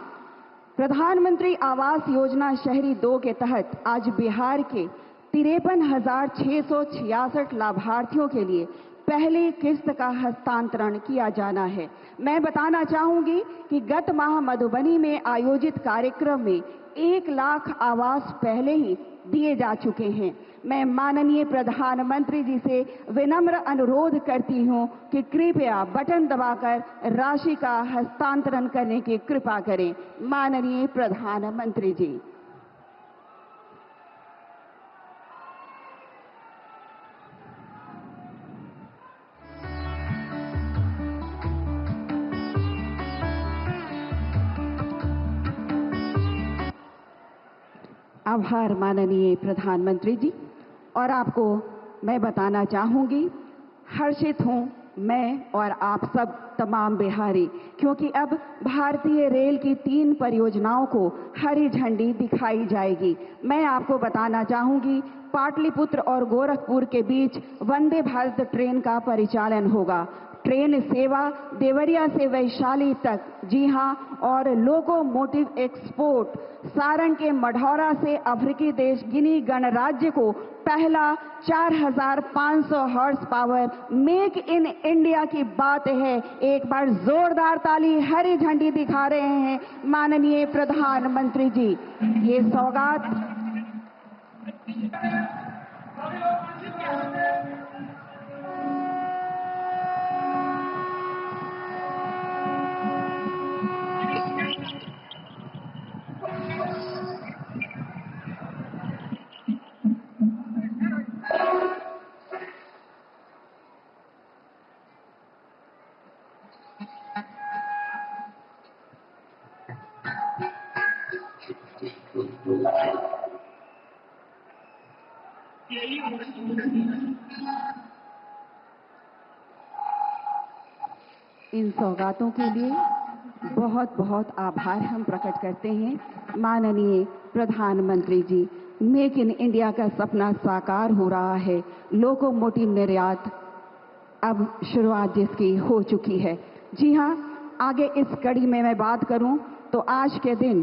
प्रधानमंत्री आवास योजना शहरी 2 के तहत आज बिहार के 53,666 लाभार्थियों के लिए पहली किस्त का हस्तांतरण किया जाना है। मैं बताना चाहूंगी कि गत माह मधुबनी में आयोजित कार्यक्रम में 1 लाख आवास पहले ही दिए जा चुके हैं। मैं माननीय प्रधानमंत्री जी से विनम्र अनुरोध करती हूं कि कृपया बटन दबाकर राशि का हस्तांतरण करने की कृपा करें। माननीय प्रधानमंत्री जी। आभार माननीय प्रधानमंत्री जी। और आपको मैं बताना चाहूंगी, हर्षित हूं मैं और आप सब तमाम बिहारी, क्योंकि अब भारतीय रेल की 3 परियोजनाओं को हरी झंडी दिखाई जाएगी। मैं आपको बताना चाहूंगी, पाटलिपुत्र और गोरखपुर के बीच वंदे भारत ट्रेन का परिचालन होगा। ट्रेन सेवा देवरिया से वैशाली तक। जी हां, और लोकोमोटिव एक्सपोर्ट सारण के मढ़ौरा से अफ्रीकी देश गिनी गणराज्य को पहला 4,500 horse power make in India की बात है। एक बार जोरदार ताली। हरी झंडी दिखा रहे हैं माननीय प्रधानमंत्री जी। ये सौगात इन सौगातों के लिए बहुत बहुत आभार हम प्रकट करते हैं माननीय प्रधानमंत्री जी। मेक इन इंडिया का सपना साकार हो रहा है। लोकोमोटिव निर्यात अब शुरुआत जिसकी हो चुकी है। जी हां, आगे इस कड़ी में मैं बात करूं तो आज के दिन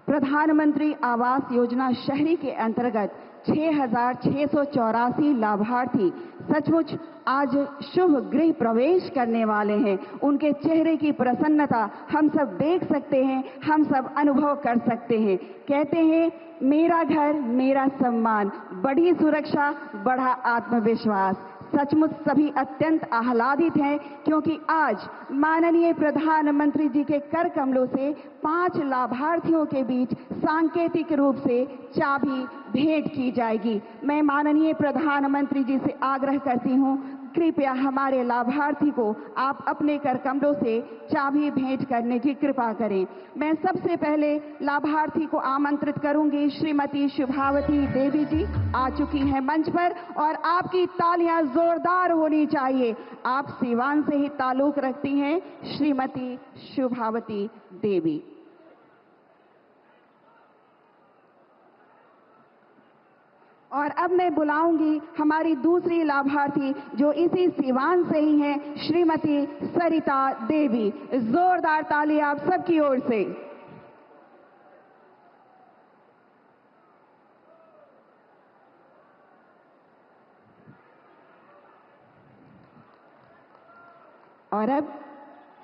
प्रधानमंत्री आवास योजना शहरी के अंतर्गत 6,684 लाभार्थी सचमुच आज शुभ गृह प्रवेश करने वाले हैं। उनके चेहरे की प्रसन्नता हम सब देख सकते हैं, हम सब अनुभव कर सकते हैं। कहते हैं, मेरा घर मेरा सम्मान, बढ़ी सुरक्षा बढ़ा आत्मविश्वास। सचमुच सभी अत्यंत आह्लादित हैं, क्योंकि आज माननीय प्रधानमंत्री जी के कर कमलों से 5 लाभार्थियों के बीच सांकेतिक रूप से चाबी भेंट की जाएगी। मैं माननीय प्रधानमंत्री जी से आग्रह करती हूं, कृपया हमारे लाभार्थी को आप अपने कर कमलों से चाबी भेंट करने की कृपा करें। मैं सबसे पहले लाभार्थी को आमंत्रित करूंगी। श्रीमती शुभावती देवी जी आ चुकी हैं मंच पर और आपकी तालियां जोरदार होनी चाहिए। आप सीवान से ही ताल्लुक रखती हैं, श्रीमती शुभावती देवी। और अब मैं बुलाऊंगी हमारी दूसरी लाभार्थी जो इसी सीवान से ही हैं, श्रीमती सरिता देवी। जोरदार ताली आप सबकी ओर से। और अब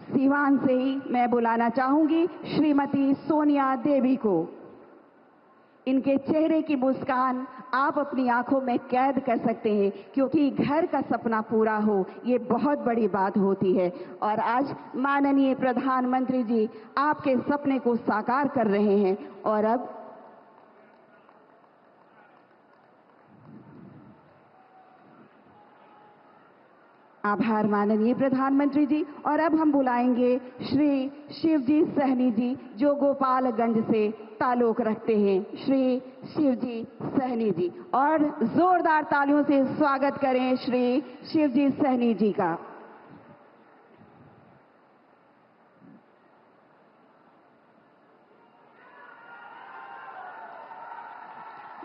सीवान से ही मैं बुलाना चाहूंगी श्रीमती सोनिया देवी को। इनके चेहरे की मुस्कान आप अपनी आंखों में कैद कर सकते हैं, क्योंकि घर का सपना पूरा हो ये बहुत बड़ी बात होती है। और आज माननीय प्रधानमंत्री जी आपके सपने को साकार कर रहे हैं। और अब आभार माननीय प्रधानमंत्री जी। और अब हम बुलाएंगे श्री शिवजी सहनी जी, जो गोपालगंज से ताल्लुक रखते हैं। श्री शिवजी सहनी जी, और जोरदार तालियों से स्वागत करें श्री शिवजी सहनी जी का।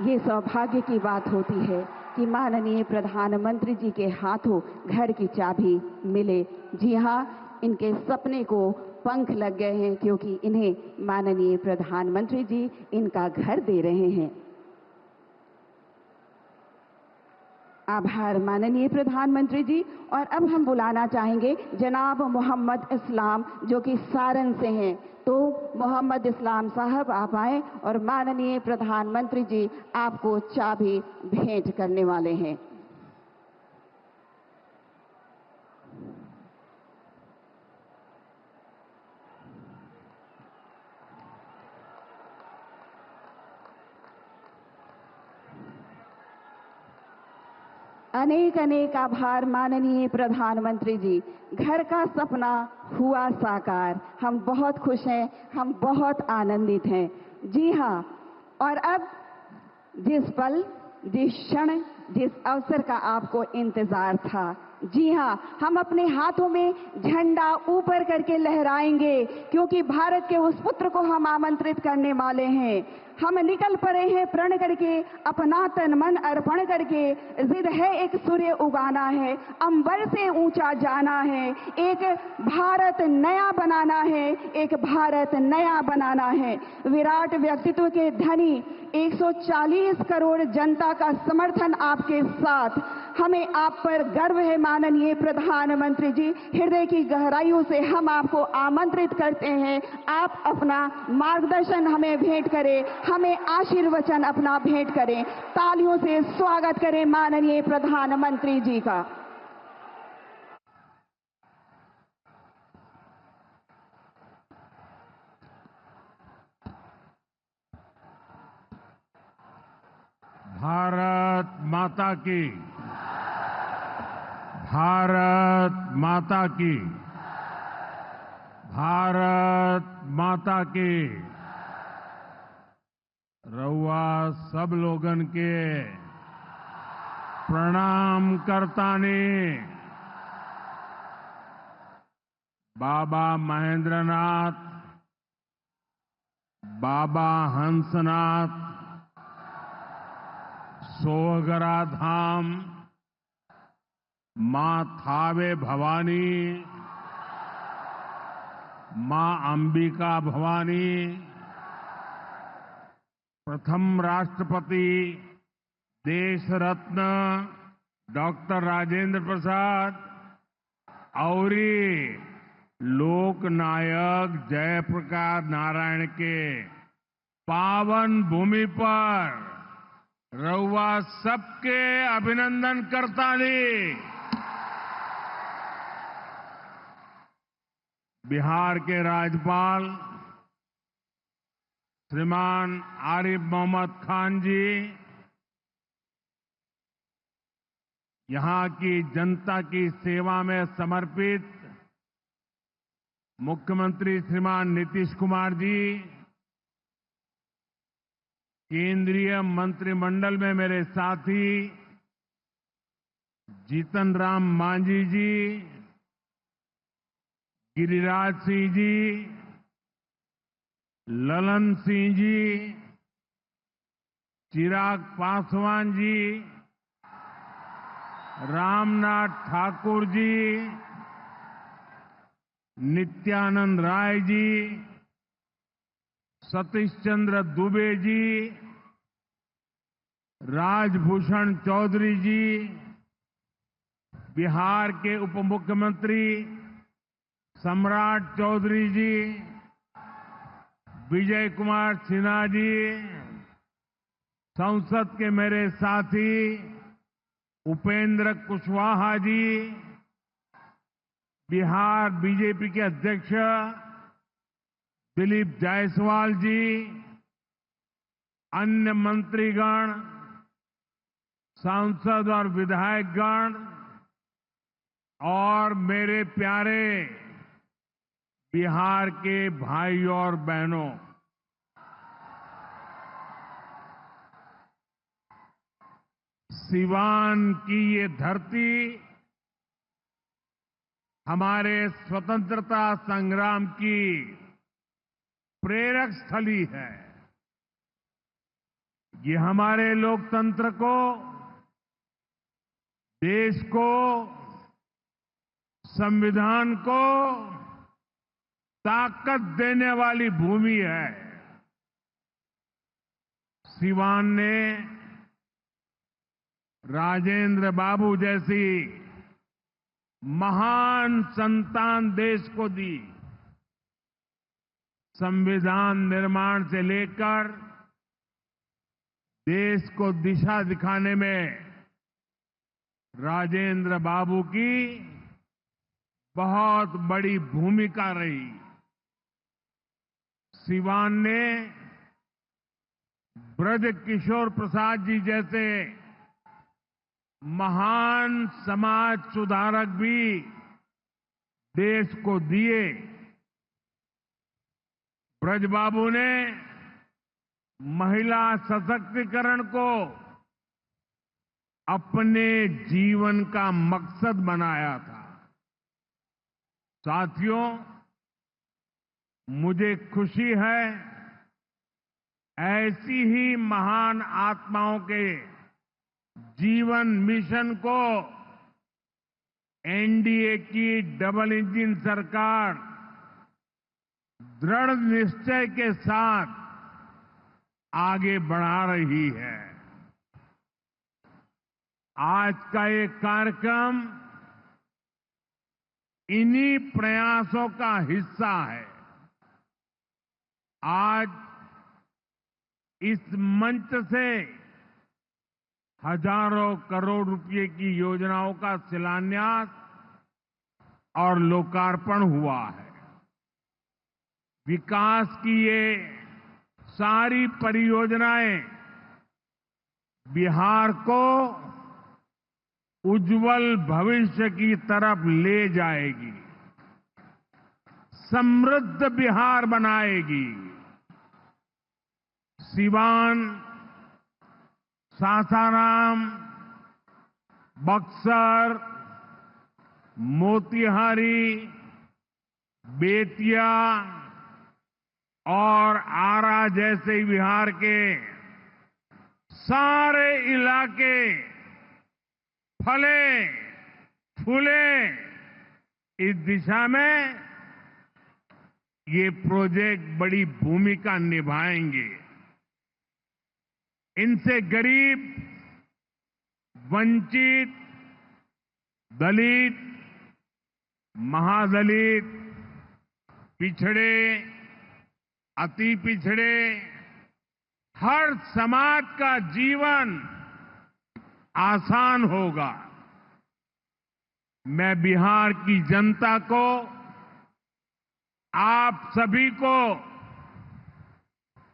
ये सौभाग्य की बात होती है कि माननीय प्रधानमंत्री जी के हाथों घर की चाबी मिले। जी हाँ, इनके सपने को पंख लग गए हैं, क्योंकि इन्हें माननीय प्रधानमंत्री जी इनका घर दे रहे हैं। आभार माननीय प्रधानमंत्री जी। और अब हम बुलाना चाहेंगे जनाब मोहम्मद इस्लाम, जो कि सारण से हैं। तो मोहम्मद इस्लाम साहब आप आए और माननीय प्रधानमंत्री जी आपको चाबी भेंट करने वाले हैं। अनेक अनेक आभार माननीय प्रधानमंत्री जी। घर का सपना हुआ साकार। हम बहुत खुश हैं, हम बहुत आनंदित हैं। जी हाँ, और अब जिस पल, जिस क्षण, जिस अवसर का आपको इंतजार था, जी हाँ, हम अपने हाथों में झंडा ऊपर करके लहराएंगे, क्योंकि भारत के उस पुत्र को हम आमंत्रित करने वाले हैं। हम निकल पड़े हैं प्रण करके, अपना तन मन अर्पण करके। जिद है एक सूर्य उगाना है, अंबर से ऊंचा जाना है, एक भारत नया बनाना है, एक भारत नया बनाना है। विराट व्यक्तित्व के धनी 140 करोड़ जनता का समर्थन आपके साथ। हमें आप पर गर्व है माननीय प्रधानमंत्री जी। हृदय की गहराइयों से हम आपको आमंत्रित करते हैं, आप अपना मार्गदर्शन हमें भेंट करें, हमें आशीर्वचन अपना भेंट करें। तालियों से स्वागत करें माननीय प्रधानमंत्री जी का। भारत माता की, भारत माता की, भारत माता की। रउआ सब लोगन के प्रणाम करतानी। बाबा महेंद्रनाथ, बाबा हंसनाथ, सोहगरा धाम, मां थावे भवानी, मां अंबिका भवानी, प्रथम राष्ट्रपति देश रत्न डॉक्टर राजेंद्र प्रसाद और लोकनायक जयप्रकाश नारायण के पावन भूमि पर रउआ सबके अभिनंदन करतानी। बिहार के राज्यपाल श्रीमान आरिफ मोहम्मद खान जी, यहां की जनता की सेवा में समर्पित मुख्यमंत्री श्रीमान नीतीश कुमार जी, केंद्रीय मंत्रिमंडल में मेरे साथी जीतन राम मांझी जी, गिरिराज सिंह जी, ललन सिंह जी, चिराग पासवान जी, रामनाथ ठाकुर जी, नित्यानंद राय जी, सतीश चंद्र दुबे जी, राजभूषण चौधरी जी, बिहार के उप मुख्यमंत्री सम्राट चौधरी जी, विजय कुमार सिन्हा जी, संसद के मेरे साथी उपेंद्र कुशवाहा जी, बिहार बीजेपी के अध्यक्ष दिलीप जायसवाल जी, अन्य मंत्रीगण, सांसद और विधायकगण और मेरे प्यारे बिहार के भाइयों और बहनों, सिवान की ये धरती हमारे स्वतंत्रता संग्राम की प्रेरक स्थली है। ये हमारे लोकतंत्र को, देश को, संविधान को ताकत देने वाली भूमि है। सिवान ने राजेंद्र बाबू जैसी महान संतान देश को दी। संविधान निर्माण से लेकर देश को दिशा दिखाने में राजेंद्र बाबू की बहुत बड़ी भूमिका रही। सिवान ने ब्रज किशोर प्रसाद जी जैसे महान समाज सुधारक भी देश को दिए। ब्रज बाबू ने महिला सशक्तिकरण को अपने जीवन का मकसद बनाया था। साथियों, मुझे खुशी है ऐसी ही महान आत्माओं के जीवन मिशन को एनडीए की डबल इंजन सरकार दृढ़ निश्चय के साथ आगे बढ़ा रही है। आज का ये कार्यक्रम इन्हीं प्रयासों का हिस्सा है। आज इस मंच से हजारों करोड़ रुपए की योजनाओं का शिलान्यास और लोकार्पण हुआ है। विकास की ये सारी परियोजनाएं बिहार को उज्जवल भविष्य की तरफ ले जाएगी, समृद्ध बिहार बनाएगी। सिवान, सासाराम, बक्सर, मोतिहारी, बेतिया और आरा जैसे बिहार के सारे इलाके फले फूले। इस दिशा में ये प्रोजेक्ट बड़ी भूमिका निभाएंगे। इनसे गरीब, वंचित, दलित, महादलित, पिछड़े, अति पिछड़े, हर समाज का जीवन आसान होगा। मैं बिहार की जनता को, आप सभी को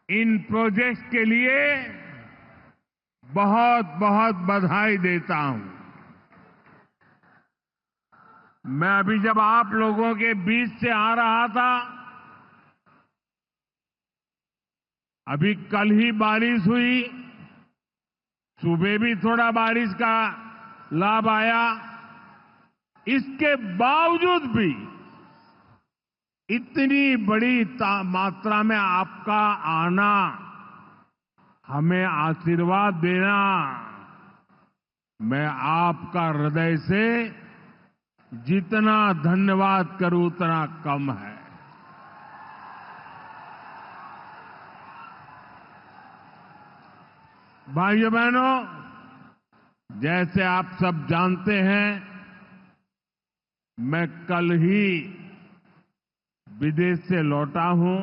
इन प्रोजेक्ट्स के लिए बहुत बहुत बधाई देता हूं। मैं अभी जब आप लोगों के बीच से आ रहा था, अभी कल ही बारिश हुई, सुबह भी थोड़ा बारिश का लाभ आया। इसके बावजूद भी इतनी बड़ी मात्रा में आपका आना, हमें आशीर्वाद देना, मैं आपका हृदय से जितना धन्यवाद करूं उतना कम है। भाइयों बहनों, जैसे आप सब जानते हैं, मैं कल ही विदेश से लौटा हूं।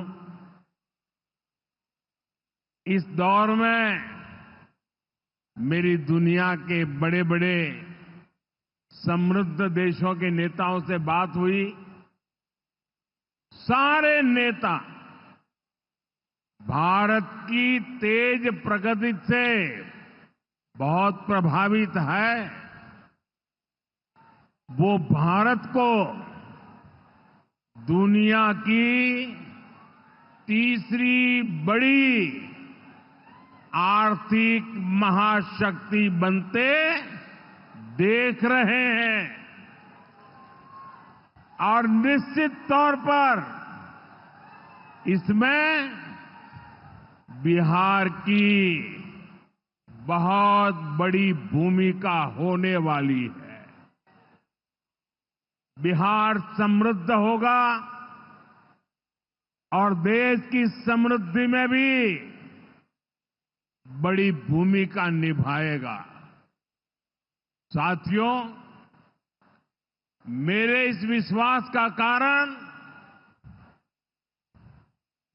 इस दौर में मेरी दुनिया के बड़े बड़े समृद्ध देशों के नेताओं से बात हुई। सारे नेता भारत की तेज प्रगति से बहुत प्रभावित है। वो भारत को दुनिया की तीसरी बड़ी आर्थिक महाशक्ति बनते देख रहे हैं और निश्चित तौर पर इसमें बिहार की बहुत बड़ी भूमिका होने वाली है। बिहार समृद्ध होगा और देश की समृद्धि में भी बड़ी भूमिका निभाएगा। साथियों, मेरे इस विश्वास का कारण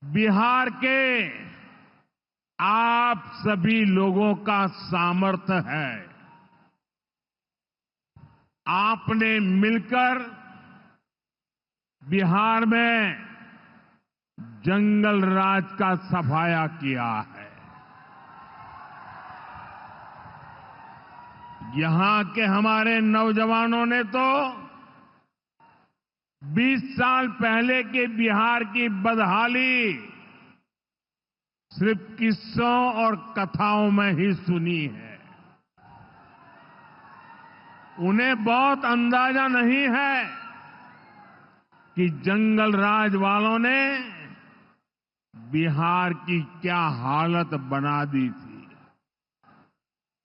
बिहार के आप सभी लोगों का सामर्थ्य है। आपने मिलकर बिहार में जंगल राज का सफाया किया है। यहां के हमारे नौजवानों ने तो 20 साल पहले के बिहार की बदहाली सिर्फ किस्सों और कथाओं में ही सुनी है। उन्हें बहुत अंदाजा नहीं है कि जंगल राज वालों ने बिहार की क्या हालत बना दी थी।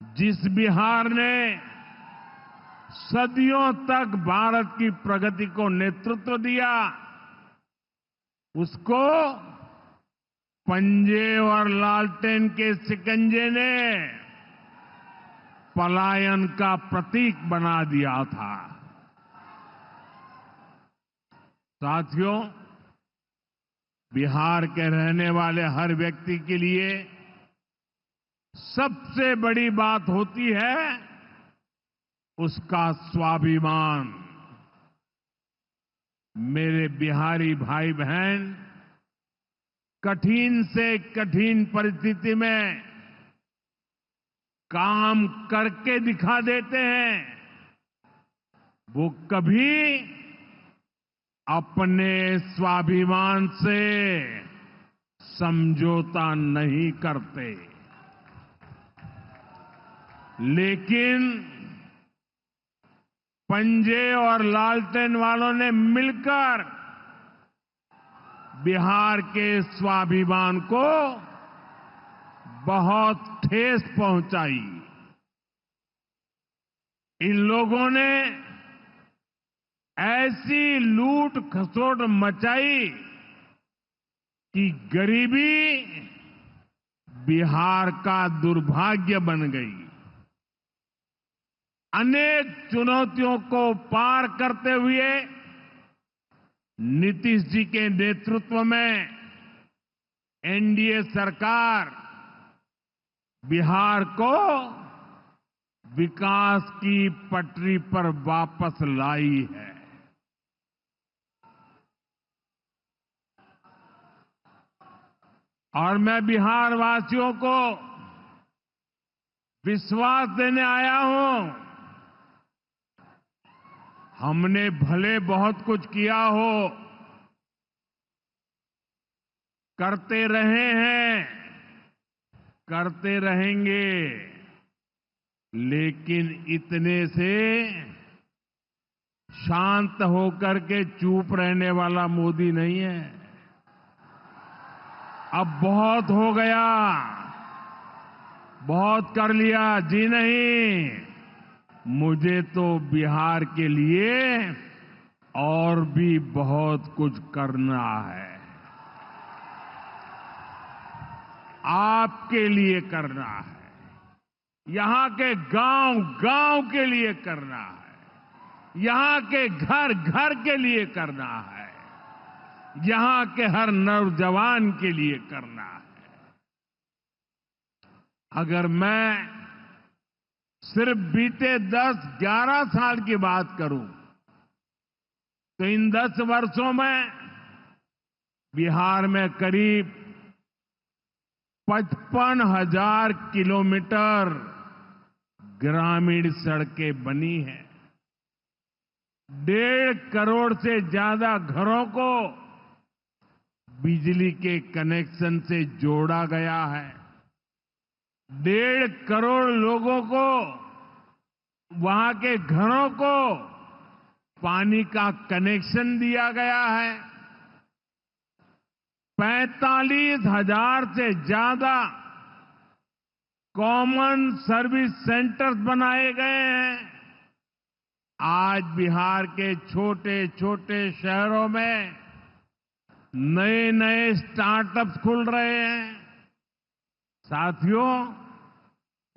जिस बिहार ने सदियों तक भारत की प्रगति को नेतृत्व दिया, उसको पंजे और लालटेन के शिकंजे ने पलायन का प्रतीक बना दिया था। साथियों, बिहार के रहने वाले हर व्यक्ति के लिए सबसे बड़ी बात होती है उसका स्वाभिमान। मेरे बिहारी भाई बहन कठिन से कठिन परिस्थिति में काम करके दिखा देते हैं। वो कभी अपने स्वाभिमान से समझौता नहीं करते। लेकिन पंजे और लालटेन वालों ने मिलकर बिहार के स्वाभिमान को बहुत ठेस पहुंचाई। इन लोगों ने ऐसी लूट खसोट मचाई कि गरीबी बिहार का दुर्भाग्य बन गई। अनेक चुनौतियों को पार करते हुए नीतीश जी के नेतृत्व में एनडीए सरकार बिहार को विकास की पटरी पर वापस लाई है। और मैं बिहार वासियों को विश्वास देने आया हूं। हमने भले बहुत कुछ किया हो, करते रहे हैं, करते रहेंगे, लेकिन इतने से शांत होकर के चुप रहने वाला मोदी नहीं है। अब बहुत हो गया, बहुत कर लिया जी नहीं। मुझे तो बिहार के लिए और भी बहुत कुछ करना है। आपके लिए करना है, यहां के गांव गांव के लिए करना है, यहां के घर घर के लिए करना है। यहां के हर नौजवान के लिए करना है। अगर मैं सिर्फ बीते 10-11 साल की बात करूं तो इन 10 वर्षों में बिहार में करीब 55,000 किलोमीटर ग्रामीण सड़कें बनी हैं। 1.5 करोड़ से ज्यादा घरों को बिजली के कनेक्शन से जोड़ा गया है। 1.5 करोड़ लोगों को, वहां के घरों को पानी का कनेक्शन दिया गया है। 45,000 से ज्यादा कॉमन सर्विस सेंटर्स बनाए गए हैं। आज बिहार के छोटे छोटे शहरों में नए नए स्टार्टअप्स खुल रहे हैं। साथियों,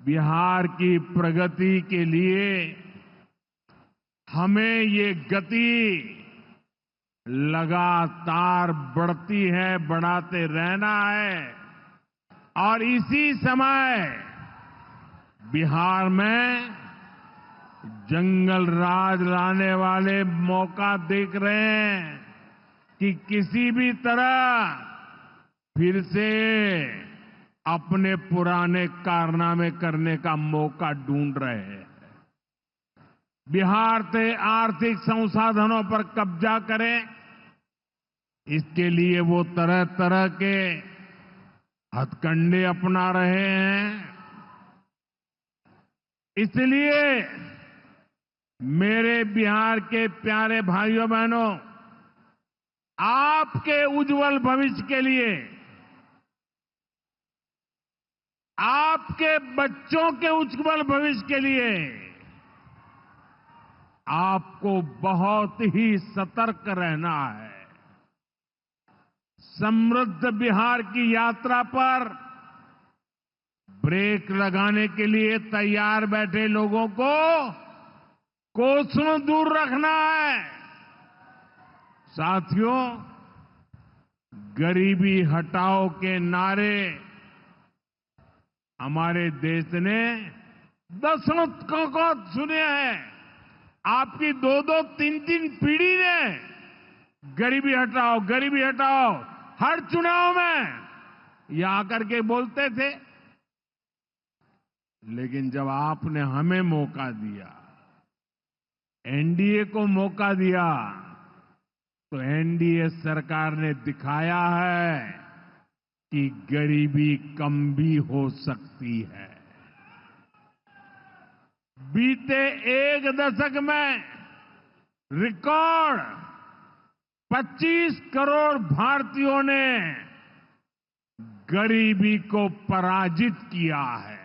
बिहार की प्रगति के लिए हमें ये गति लगातार बढ़ाते रहना है और इसी समय बिहार में जंगल राज लाने वाले मौका देख रहे हैं कि किसी भी तरह फिर से अपने पुराने कारनामे करने का मौका ढूंढ रहे हैं। बिहार से आर्थिक संसाधनों पर कब्जा करें, इसके लिए वो तरह तरह के हथकंडे अपना रहे हैं। इसलिए मेरे बिहार के प्यारे भाइयों बहनों, आपके उज्जवल भविष्य के लिए, आपके बच्चों के उज्जवल भविष्य के लिए आपको बहुत ही सतर्क रहना है। समृद्ध बिहार की यात्रा पर ब्रेक लगाने के लिए तैयार बैठे लोगों को कोसों दूर रखना है। साथियों, गरीबी हटाओ के नारे हमारे देश ने दशकों को सुने हैं। आपकी 2-2, 3-3 पीढ़ी ने गरीबी हटाओ हर चुनाव में ये आकर के बोलते थे। लेकिन जब आपने हमें मौका दिया, एनडीए को मौका दिया, तो एनडीए सरकार ने दिखाया है कि गरीबी कम भी हो सकती है। बीते 1 दशक में रिकॉर्ड 25 करोड़ भारतीयों ने गरीबी को पराजित किया है।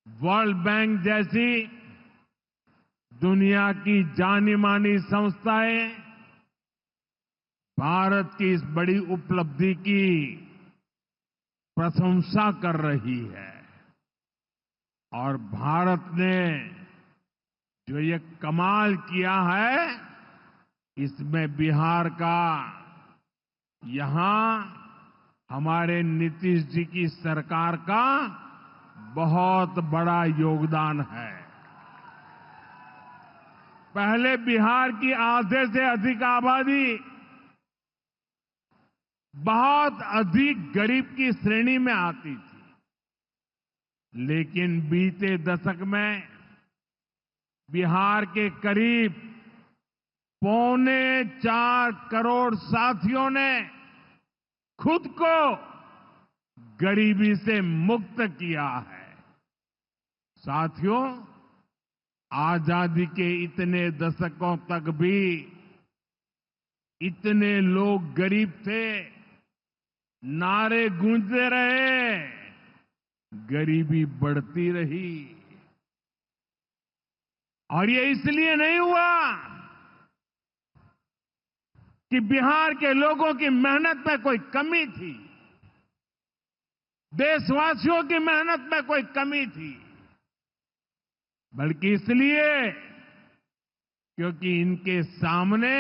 वर्ल्ड बैंक जैसी दुनिया की जानी मानी संस्थाएं भारत की इस बड़ी उपलब्धि की प्रशंसा कर रही है और भारत ने जो ये कमाल किया है, इसमें बिहार का यहां हमारे नीतीश जी की सरकार का बहुत बड़ा योगदान है। पहले बिहार की आधे से अधिक आबादी बहुत अधिक गरीब की श्रेणी में आती थी, लेकिन बीते दशक में बिहार के करीब 4.25 करोड़ साथियों ने खुद को गरीबी से मुक्त किया है। साथियों, आजादी के इतने दशकों तक भी इतने लोग गरीब थे, नारे गूंजते रहे, गरीबी बढ़ती रही। और ये इसलिए नहीं हुआ कि बिहार के लोगों की मेहनत में कोई कमी थी, देशवासियों की मेहनत में कोई कमी थी, बल्कि इसलिए क्योंकि इनके सामने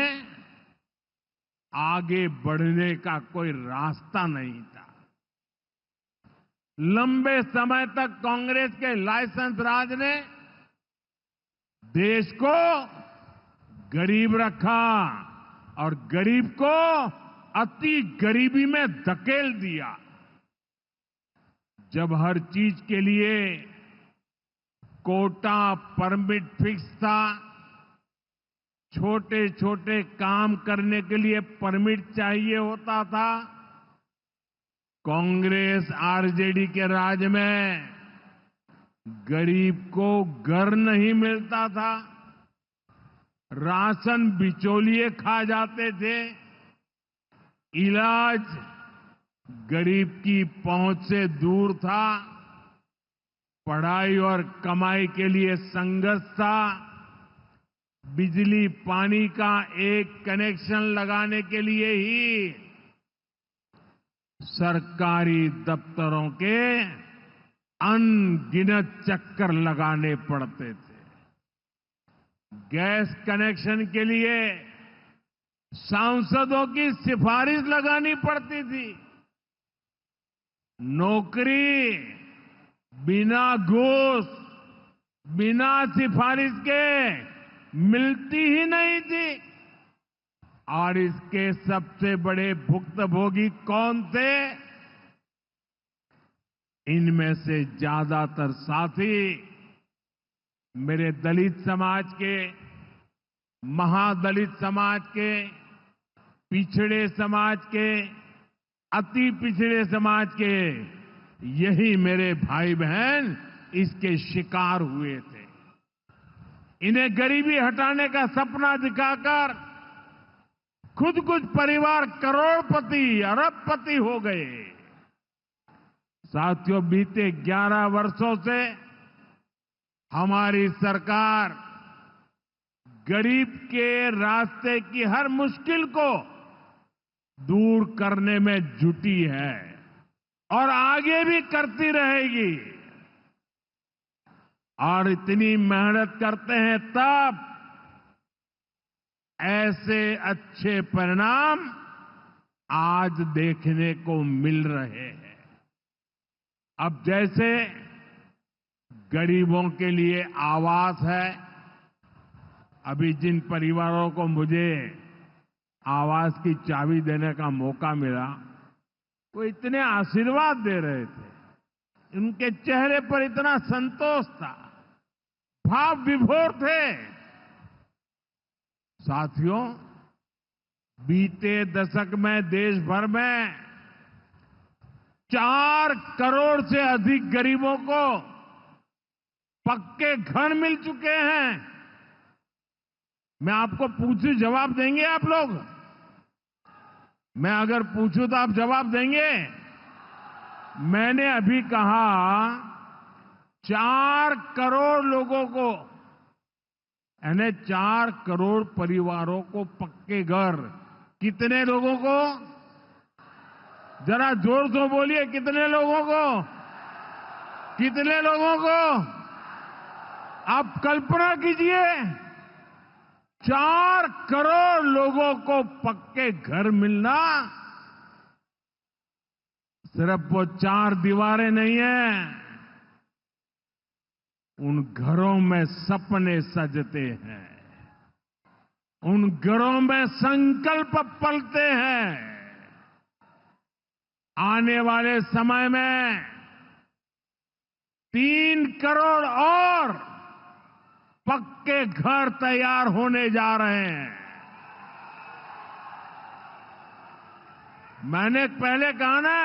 आगे बढ़ने का कोई रास्ता नहीं था। लंबे समय तक कांग्रेस के लाइसेंस राज ने देश को गरीब रखा और गरीब को अति गरीबी में धकेल दिया। जब हर चीज के लिए कोटा परमिट फिक्स था, छोटे छोटे काम करने के लिए परमिट चाहिए होता था, कांग्रेस आरजेडी के राज में गरीब को घर नहीं मिलता था, राशन बिचौलिए खा जाते थे, इलाज गरीब की पहुंच से दूर था, पढ़ाई और कमाई के लिए संघर्ष था, बिजली पानी का एक कनेक्शन लगाने के लिए ही सरकारी दफ्तरों के अनगिनत चक्कर लगाने पड़ते थे। गैस कनेक्शन के लिए सांसदों की सिफारिश लगानी पड़ती थी। नौकरी बिना घूस, बिना सिफारिश के मिलती ही नहीं थी। और इसके सबसे बड़े भुक्तभोगी कौन थे? इनमें से ज्यादातर साथी मेरे दलित समाज के, महादलित समाज के, पिछड़े समाज के, अति पिछड़े समाज के, यही मेरे भाई बहन इसके शिकार हुए थे। इन्हें गरीबी हटाने का सपना दिखाकर खुद कुछ परिवार करोड़पति, अरबपति हो गए। साथियों, बीते 11 वर्षों से हमारी सरकार गरीब के रास्ते की हर मुश्किल को दूर करने में जुटी है और आगे भी करती रहेगी। और इतनी मेहनत करते हैं तब ऐसे अच्छे परिणाम आज देखने को मिल रहे हैं। अब जैसे गरीबों के लिए आवास है, अभी जिन परिवारों को मुझे आवास की चाबी देने का मौका मिला, वो इतने आशीर्वाद दे रहे थे, उनके चेहरे पर इतना संतोष था, भाव विभोर थे। साथियों, बीते दशक में देश भर में 4 करोड़ से अधिक गरीबों को पक्के घर मिल चुके हैं। मैं आपको पूछूं, जवाब देंगे आप लोग? मैं अगर पूछूं तो आप जवाब देंगे? मैंने अभी कहा 4 करोड़ लोगों को, यानी 4 करोड़ परिवारों को पक्के घर। कितने लोगों को? जरा जोर से बोलिए, कितने लोगों को? कितने लोगों को? आप कल्पना कीजिए, 4 करोड़ लोगों को पक्के घर मिलना। सिर्फ वो 4 दीवारें नहीं है, उन घरों में सपने सजते हैं, उन घरों में संकल्प पलते हैं। आने वाले समय में 3 करोड़ और पक्के घर तैयार होने जा रहे हैं। मैंने पहले कहा ना,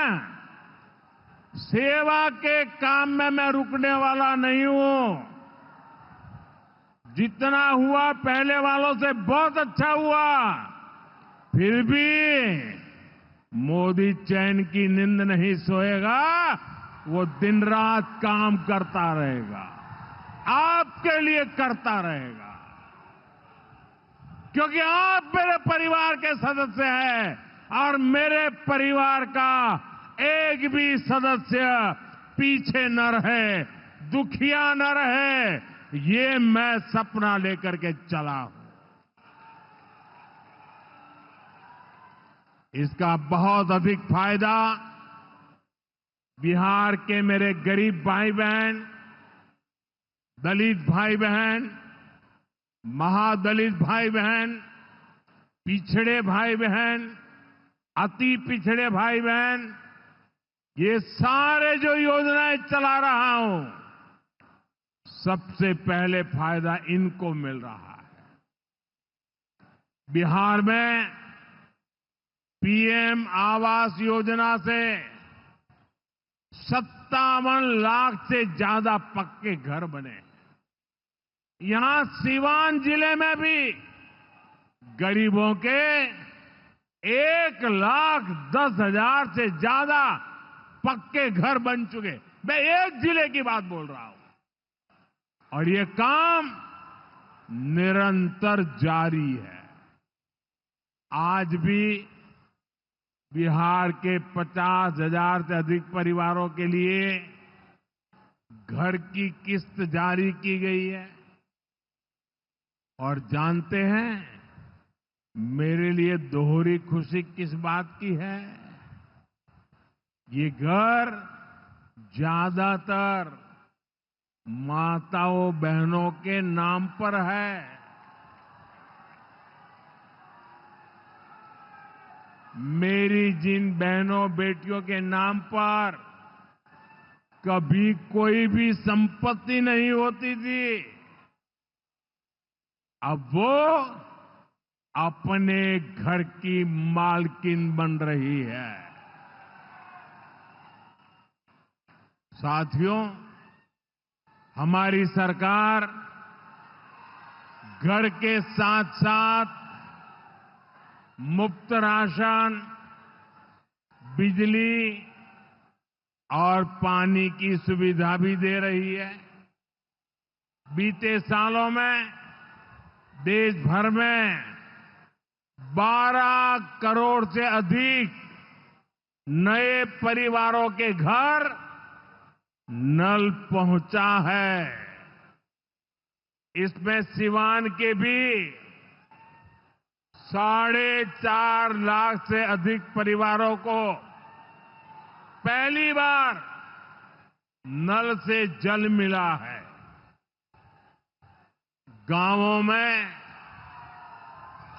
सेवा के काम में मैं रुकने वाला नहीं हूं। जितना हुआ पहले वालों से बहुत अच्छा हुआ, फिर भी मोदी चैन की नींद नहीं सोएगा, वो दिन रात काम करता रहेगा, आपके लिए करता रहेगा, क्योंकि आप मेरे परिवार के सदस्य हैं और मेरे परिवार का एक भी सदस्य पीछे न रहे, दुखिया न रहे, ये मैं सपना लेकर के चला हूं। इसका बहुत अधिक फायदा बिहार के मेरे गरीब भाई बहन, दलित भाई बहन, महादलित भाई बहन, पिछड़े भाई बहन, अति पिछड़े भाई बहन, ये सारे जो योजनाएं चला रहा हूं, सबसे पहले फायदा इनको मिल रहा है। बिहार में पीएम आवास योजना से 57 लाख से ज्यादा पक्के घर बने। यहां सीवान जिले में भी गरीबों के 1,10,000 से ज्यादा पक्के घर बन चुके। मैं एक जिले की बात बोल रहा हूं और ये काम निरंतर जारी है। आज भी बिहार के 50,000 से अधिक परिवारों के लिए घर की किस्त जारी की गई है। और जानते हैं मेरे लिए दोहरी खुशी किस बात की है? ये घर ज्यादातर माताओं बहनों के नाम पर है। मेरी जिन बहनों बेटियों के नाम पर कभी कोई भी संपत्ति नहीं होती थी, अब वो अपने घर की मालकिन बन रही है। साथियों, हमारी सरकार घर के साथ साथ मुफ्त राशन, बिजली और पानी की सुविधा भी दे रही है। बीते सालों में देश भर में 12 करोड़ से अधिक नए परिवारों के घर नल पहुंचा है। इसमें सिवान के भी 4.5 लाख से अधिक परिवारों को पहली बार नल से जल मिला है। गांवों में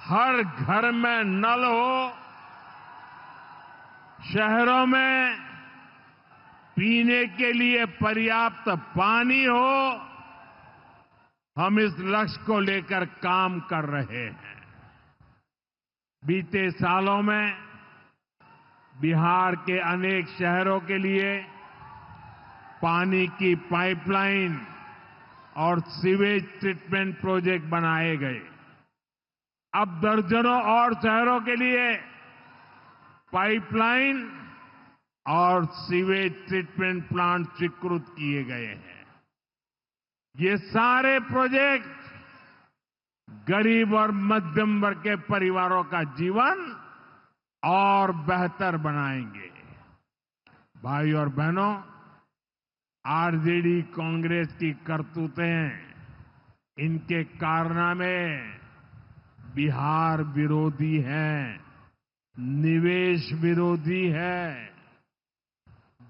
हर घर में नल हो, शहरों में पीने के लिए पर्याप्त पानी हो, हम इस लक्ष्य को लेकर काम कर रहे हैं। बीते सालों में बिहार के अनेक शहरों के लिए पानी की पाइपलाइन और सीवेज ट्रीटमेंट प्रोजेक्ट बनाए गए। अब दर्जनों और शहरों के लिए पाइपलाइन और सीवेज ट्रीटमेंट प्लांट स्वीकृत किए गए हैं। ये सारे प्रोजेक्ट गरीब और मध्यम वर्ग के परिवारों का जीवन और बेहतर बनाएंगे। भाई और बहनों, आरजेडी कांग्रेस की करतूतें, इनके कारनामे बिहार विरोधी हैं, निवेश विरोधी है।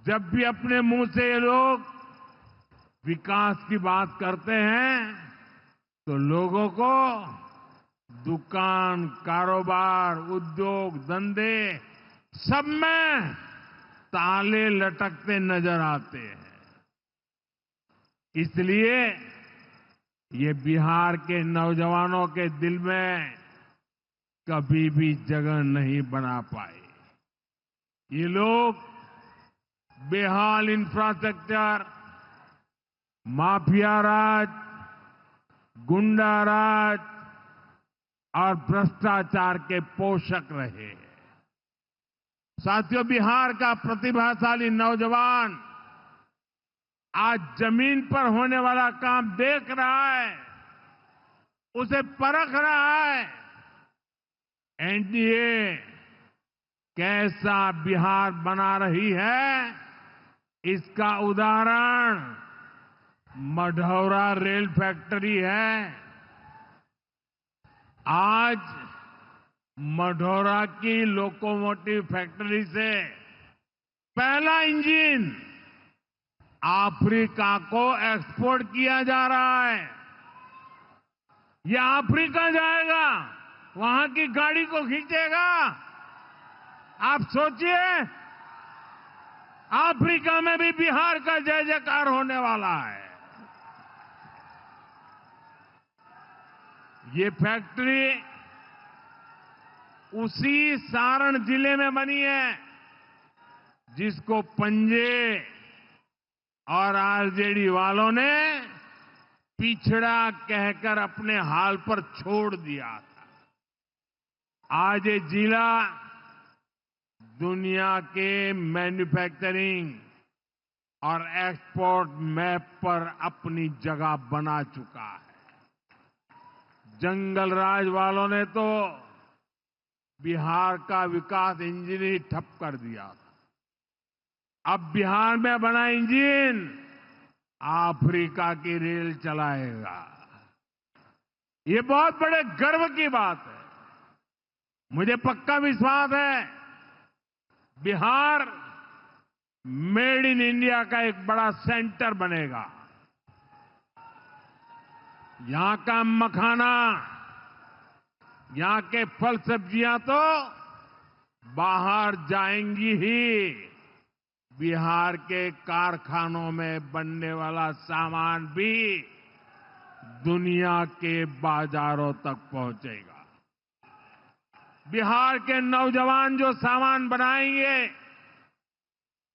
जब भी अपने मुंह से ये लोग विकास की बात करते हैं तो लोगों को दुकान, कारोबार, उद्योग, धंधे सब में ताले लटकते नजर आते हैं। इसलिए ये बिहार के नौजवानों के दिल में कभी भी जगह नहीं बना पाए। ये लोग बेहाल इंफ्रास्ट्रक्चर, माफिया राज, गुंडा राज और भ्रष्टाचार के पोषक रहे हैं। साथियों, बिहार का प्रतिभाशाली नौजवान आज जमीन पर होने वाला काम देख रहा है, उसे परख रहा है। एनडीए कैसा बिहार बना रही है, इसका उदाहरण मढ़ौरा रेल फैक्ट्री है। आज मढौरा की लोकोमोटिव फैक्ट्री से पहला इंजन अफ्रीका को एक्सपोर्ट किया जा रहा है। यह अफ्रीका जाएगा, वहां की गाड़ी को खींचेगा। आप सोचिए, अफ्रीका में भी बिहार का जय जयकार होने वाला है। ये फैक्ट्री उसी सारण जिले में बनी है जिसको पंजे और आरजेडी वालों ने पिछड़ा कहकर अपने हाल पर छोड़ दिया था। आज ये जिला दुनिया के मैन्युफैक्चरिंग और एक्सपोर्ट मैप पर अपनी जगह बना चुका है। जंगल राज वालों ने तो बिहार का विकास इंजन ही ठप कर दिया था। अब बिहार में बना इंजन अफ्रीका की रेल चलाएगा। ये बहुत बड़े गर्व की बात है। मुझे पक्का विश्वास है बिहार मेड इन इंडिया का एक बड़ा सेंटर बनेगा। यहां का मखाना, यहां के फल सब्जियां तो बाहर जाएंगी ही। बिहार के कारखानों में बनने वाला सामान भी दुनिया के बाजारों तक पहुंचेगा। बिहार के नौजवान जो सामान बनाएंगे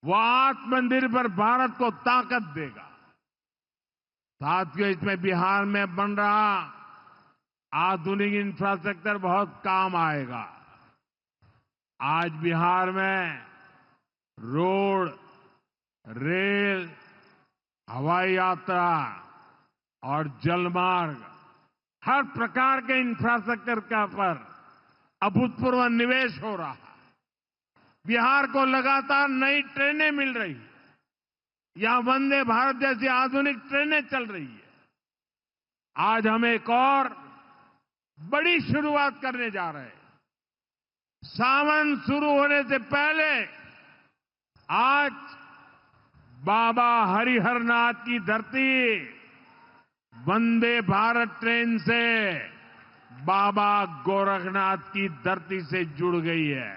वो आत्मनिर्भर भारत को ताकत देगा। साथियों, इसमें बिहार में बन रहा आधुनिक इंफ्रास्ट्रक्चर बहुत काम आएगा। आज बिहार में रोड, रेल, हवाई यात्रा और जलमार्ग, हर प्रकार के इंफ्रास्ट्रक्चर का पर अभूतपूर्व निवेश हो रहा है। बिहार को लगातार नई ट्रेनें मिल रही है। यहां वंदे भारत जैसी आधुनिक ट्रेनें चल रही है। आज हम एक और बड़ी शुरुआत करने जा रहे हैं। सावन शुरू होने से पहले आज बाबा हरिहरनाथ की धरती वंदे भारत ट्रेन से बाबा गोरखनाथ की धरती से जुड़ गई है।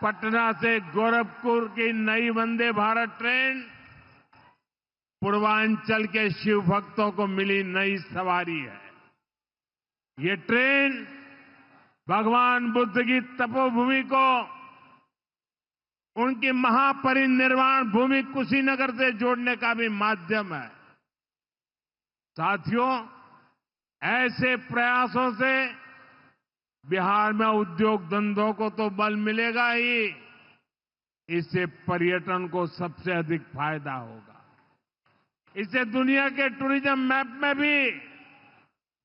पटना से गोरखपुर की नई वंदे भारत ट्रेन पूर्वांचल के शिव भक्तों को मिली नई सवारी है। ये ट्रेन भगवान बुद्ध की तपोभूमि को उनकी महापरिनिर्वाण भूमि कुशीनगर से जोड़ने का भी माध्यम है। साथियों, ऐसे प्रयासों से बिहार में उद्योग धंधों को तो बल मिलेगा ही, इससे पर्यटन को सबसे अधिक फायदा होगा। इससे दुनिया के टूरिज्म मैप में भी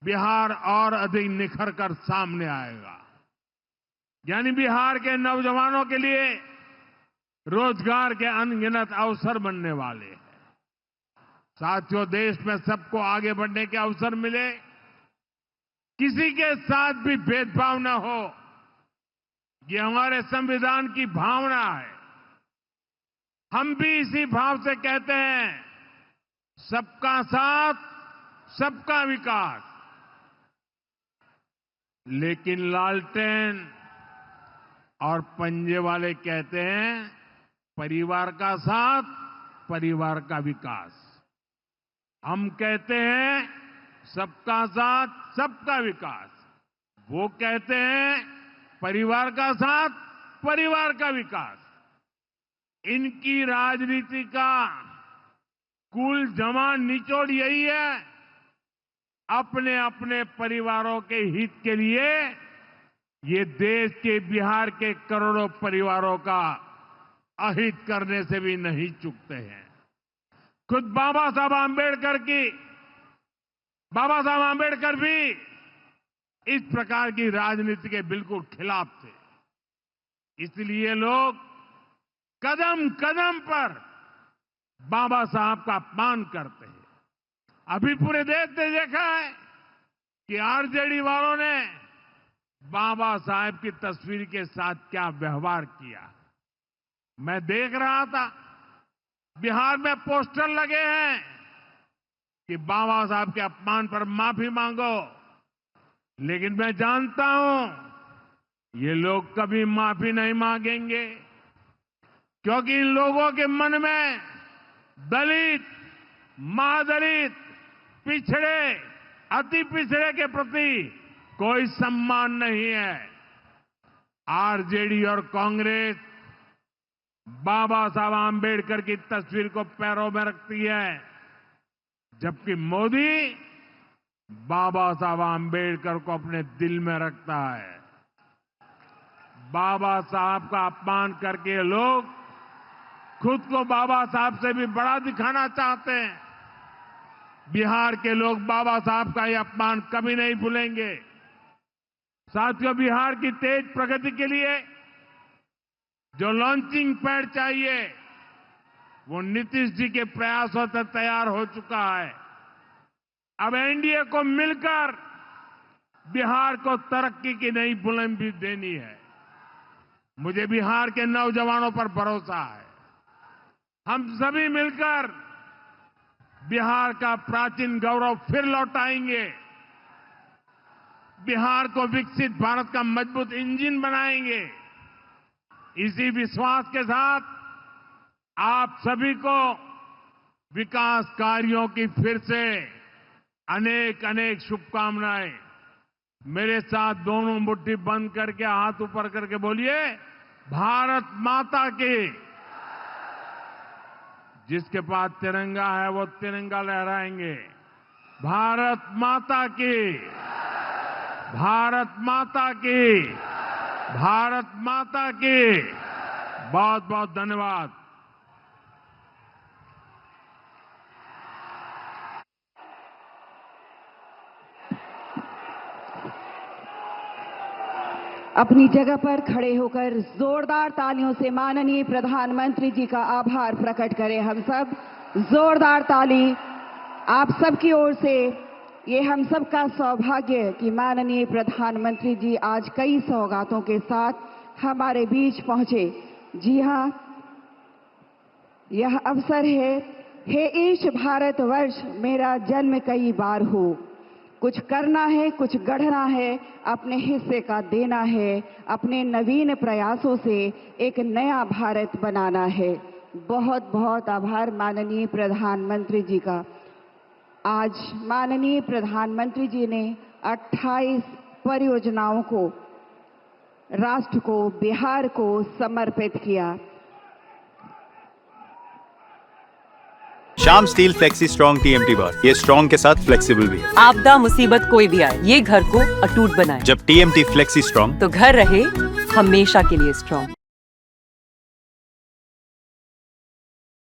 बिहार और अधिक निखर कर सामने आएगा। यानी बिहार के नौजवानों के लिए रोजगार के अनगिनत अवसर बनने वाले हैं। साथियों, देश में सबको आगे बढ़ने के अवसर मिले, किसी के साथ भी भेदभाव न हो, ये हमारे संविधान की भावना है। हम भी इसी भाव से कहते हैं, सबका साथ, सबका विकास। लेकिन लालटेन और पंजे वाले कहते हैं, परिवार का साथ, परिवार का विकास। हम कहते हैं सबका साथ, सबका विकास। वो कहते हैं परिवार का साथ, परिवार का विकास। इनकी राजनीति का कुल जमा निचोड़ यही है, अपने अपने परिवारों के हित के लिए ये देश के बिहार के करोड़ों परिवारों का अहित करने से भी नहीं चूकते हैं। खुद बाबा साहब आंबेडकर भी इस प्रकार की राजनीति के बिल्कुल खिलाफ थे। इसलिए लोग कदम कदम पर बाबा साहब का अपमान करते हैं। अभी पूरे देश ने देखा है कि आरजेडी वालों ने बाबा साहेब की तस्वीर के साथ क्या व्यवहार किया। मैं देख रहा था बिहार में पोस्टर लगे हैं कि बाबा साहब के अपमान पर माफी मांगो, लेकिन मैं जानता हूं ये लोग कभी माफी नहीं मांगेंगे, क्योंकि इन लोगों के मन में दलित, महादलित, पिछड़े, अति पिछड़े के प्रति कोई सम्मान नहीं है। आरजेडी और कांग्रेस बाबा साहब आंबेडकर की तस्वीर को पैरों में रखती है, जबकि मोदी बाबा साहब आंबेडकर को अपने दिल में रखता है। बाबा साहब का अपमान करके लोग खुद को बाबा साहब से भी बड़ा दिखाना चाहते हैं। बिहार के लोग बाबा साहब का यह अपमान कभी नहीं भूलेंगे। साथियों, बिहार की तेज प्रगति के लिए जो लॉन्चिंग पैड चाहिए वो नीतीश जी के प्रयासों से तैयार हो चुका है। अब एनडीए को मिलकर बिहार को तरक्की की नई बुलंदी देनी है। मुझे बिहार के नौजवानों पर भरोसा है। हम सभी मिलकर बिहार का प्राचीन गौरव फिर लौटाएंगे। बिहार को विकसित भारत का मजबूत इंजन बनाएंगे। इसी विश्वास के साथ आप सभी को विकास कार्यों की फिर से अनेक अनेक शुभकामनाएं। मेरे साथ दोनों मुट्ठी बंद करके हाथ ऊपर करके बोलिए, भारत माता की। जिसके पास तिरंगा है वो तिरंगा लहराएंगे। भारत माता की, भारत माता की, भारत माता की। बहुत बहुत धन्यवाद। अपनी जगह पर खड़े होकर जोरदार तालियों से माननीय प्रधानमंत्री जी का आभार प्रकट करें। हम सब जोरदार ताली आप सबकी ओर से। ये हम सब का सौभाग्य कि माननीय प्रधानमंत्री जी आज कई सौगातों के साथ हमारे बीच पहुंचे। जी हां, यह अवसर है, हे ईश भारतवर्ष मेरा जन्म कई बार हो। कुछ करना है, कुछ गढ़ना है, अपने हिस्से का देना है, अपने नवीन प्रयासों से एक नया भारत बनाना है। बहुत बहुत आभार माननीय प्रधानमंत्री जी का। आज माननीय प्रधानमंत्री जी ने 28 परियोजनाओं को राष्ट्र को, बिहार को समर्पित किया। Shyam steel flexi strong TMT बार, ये स्ट्रॉन्ग के साथ फ्लेक्सिबल भी है। आपदा मुसीबत कोई भी आए, ये घर को अटूट बनाए। जब TMT फ्लेक्सी स्ट्रॉन्ग, तो घर रहे हमेशा के लिए स्ट्रॉन्ग।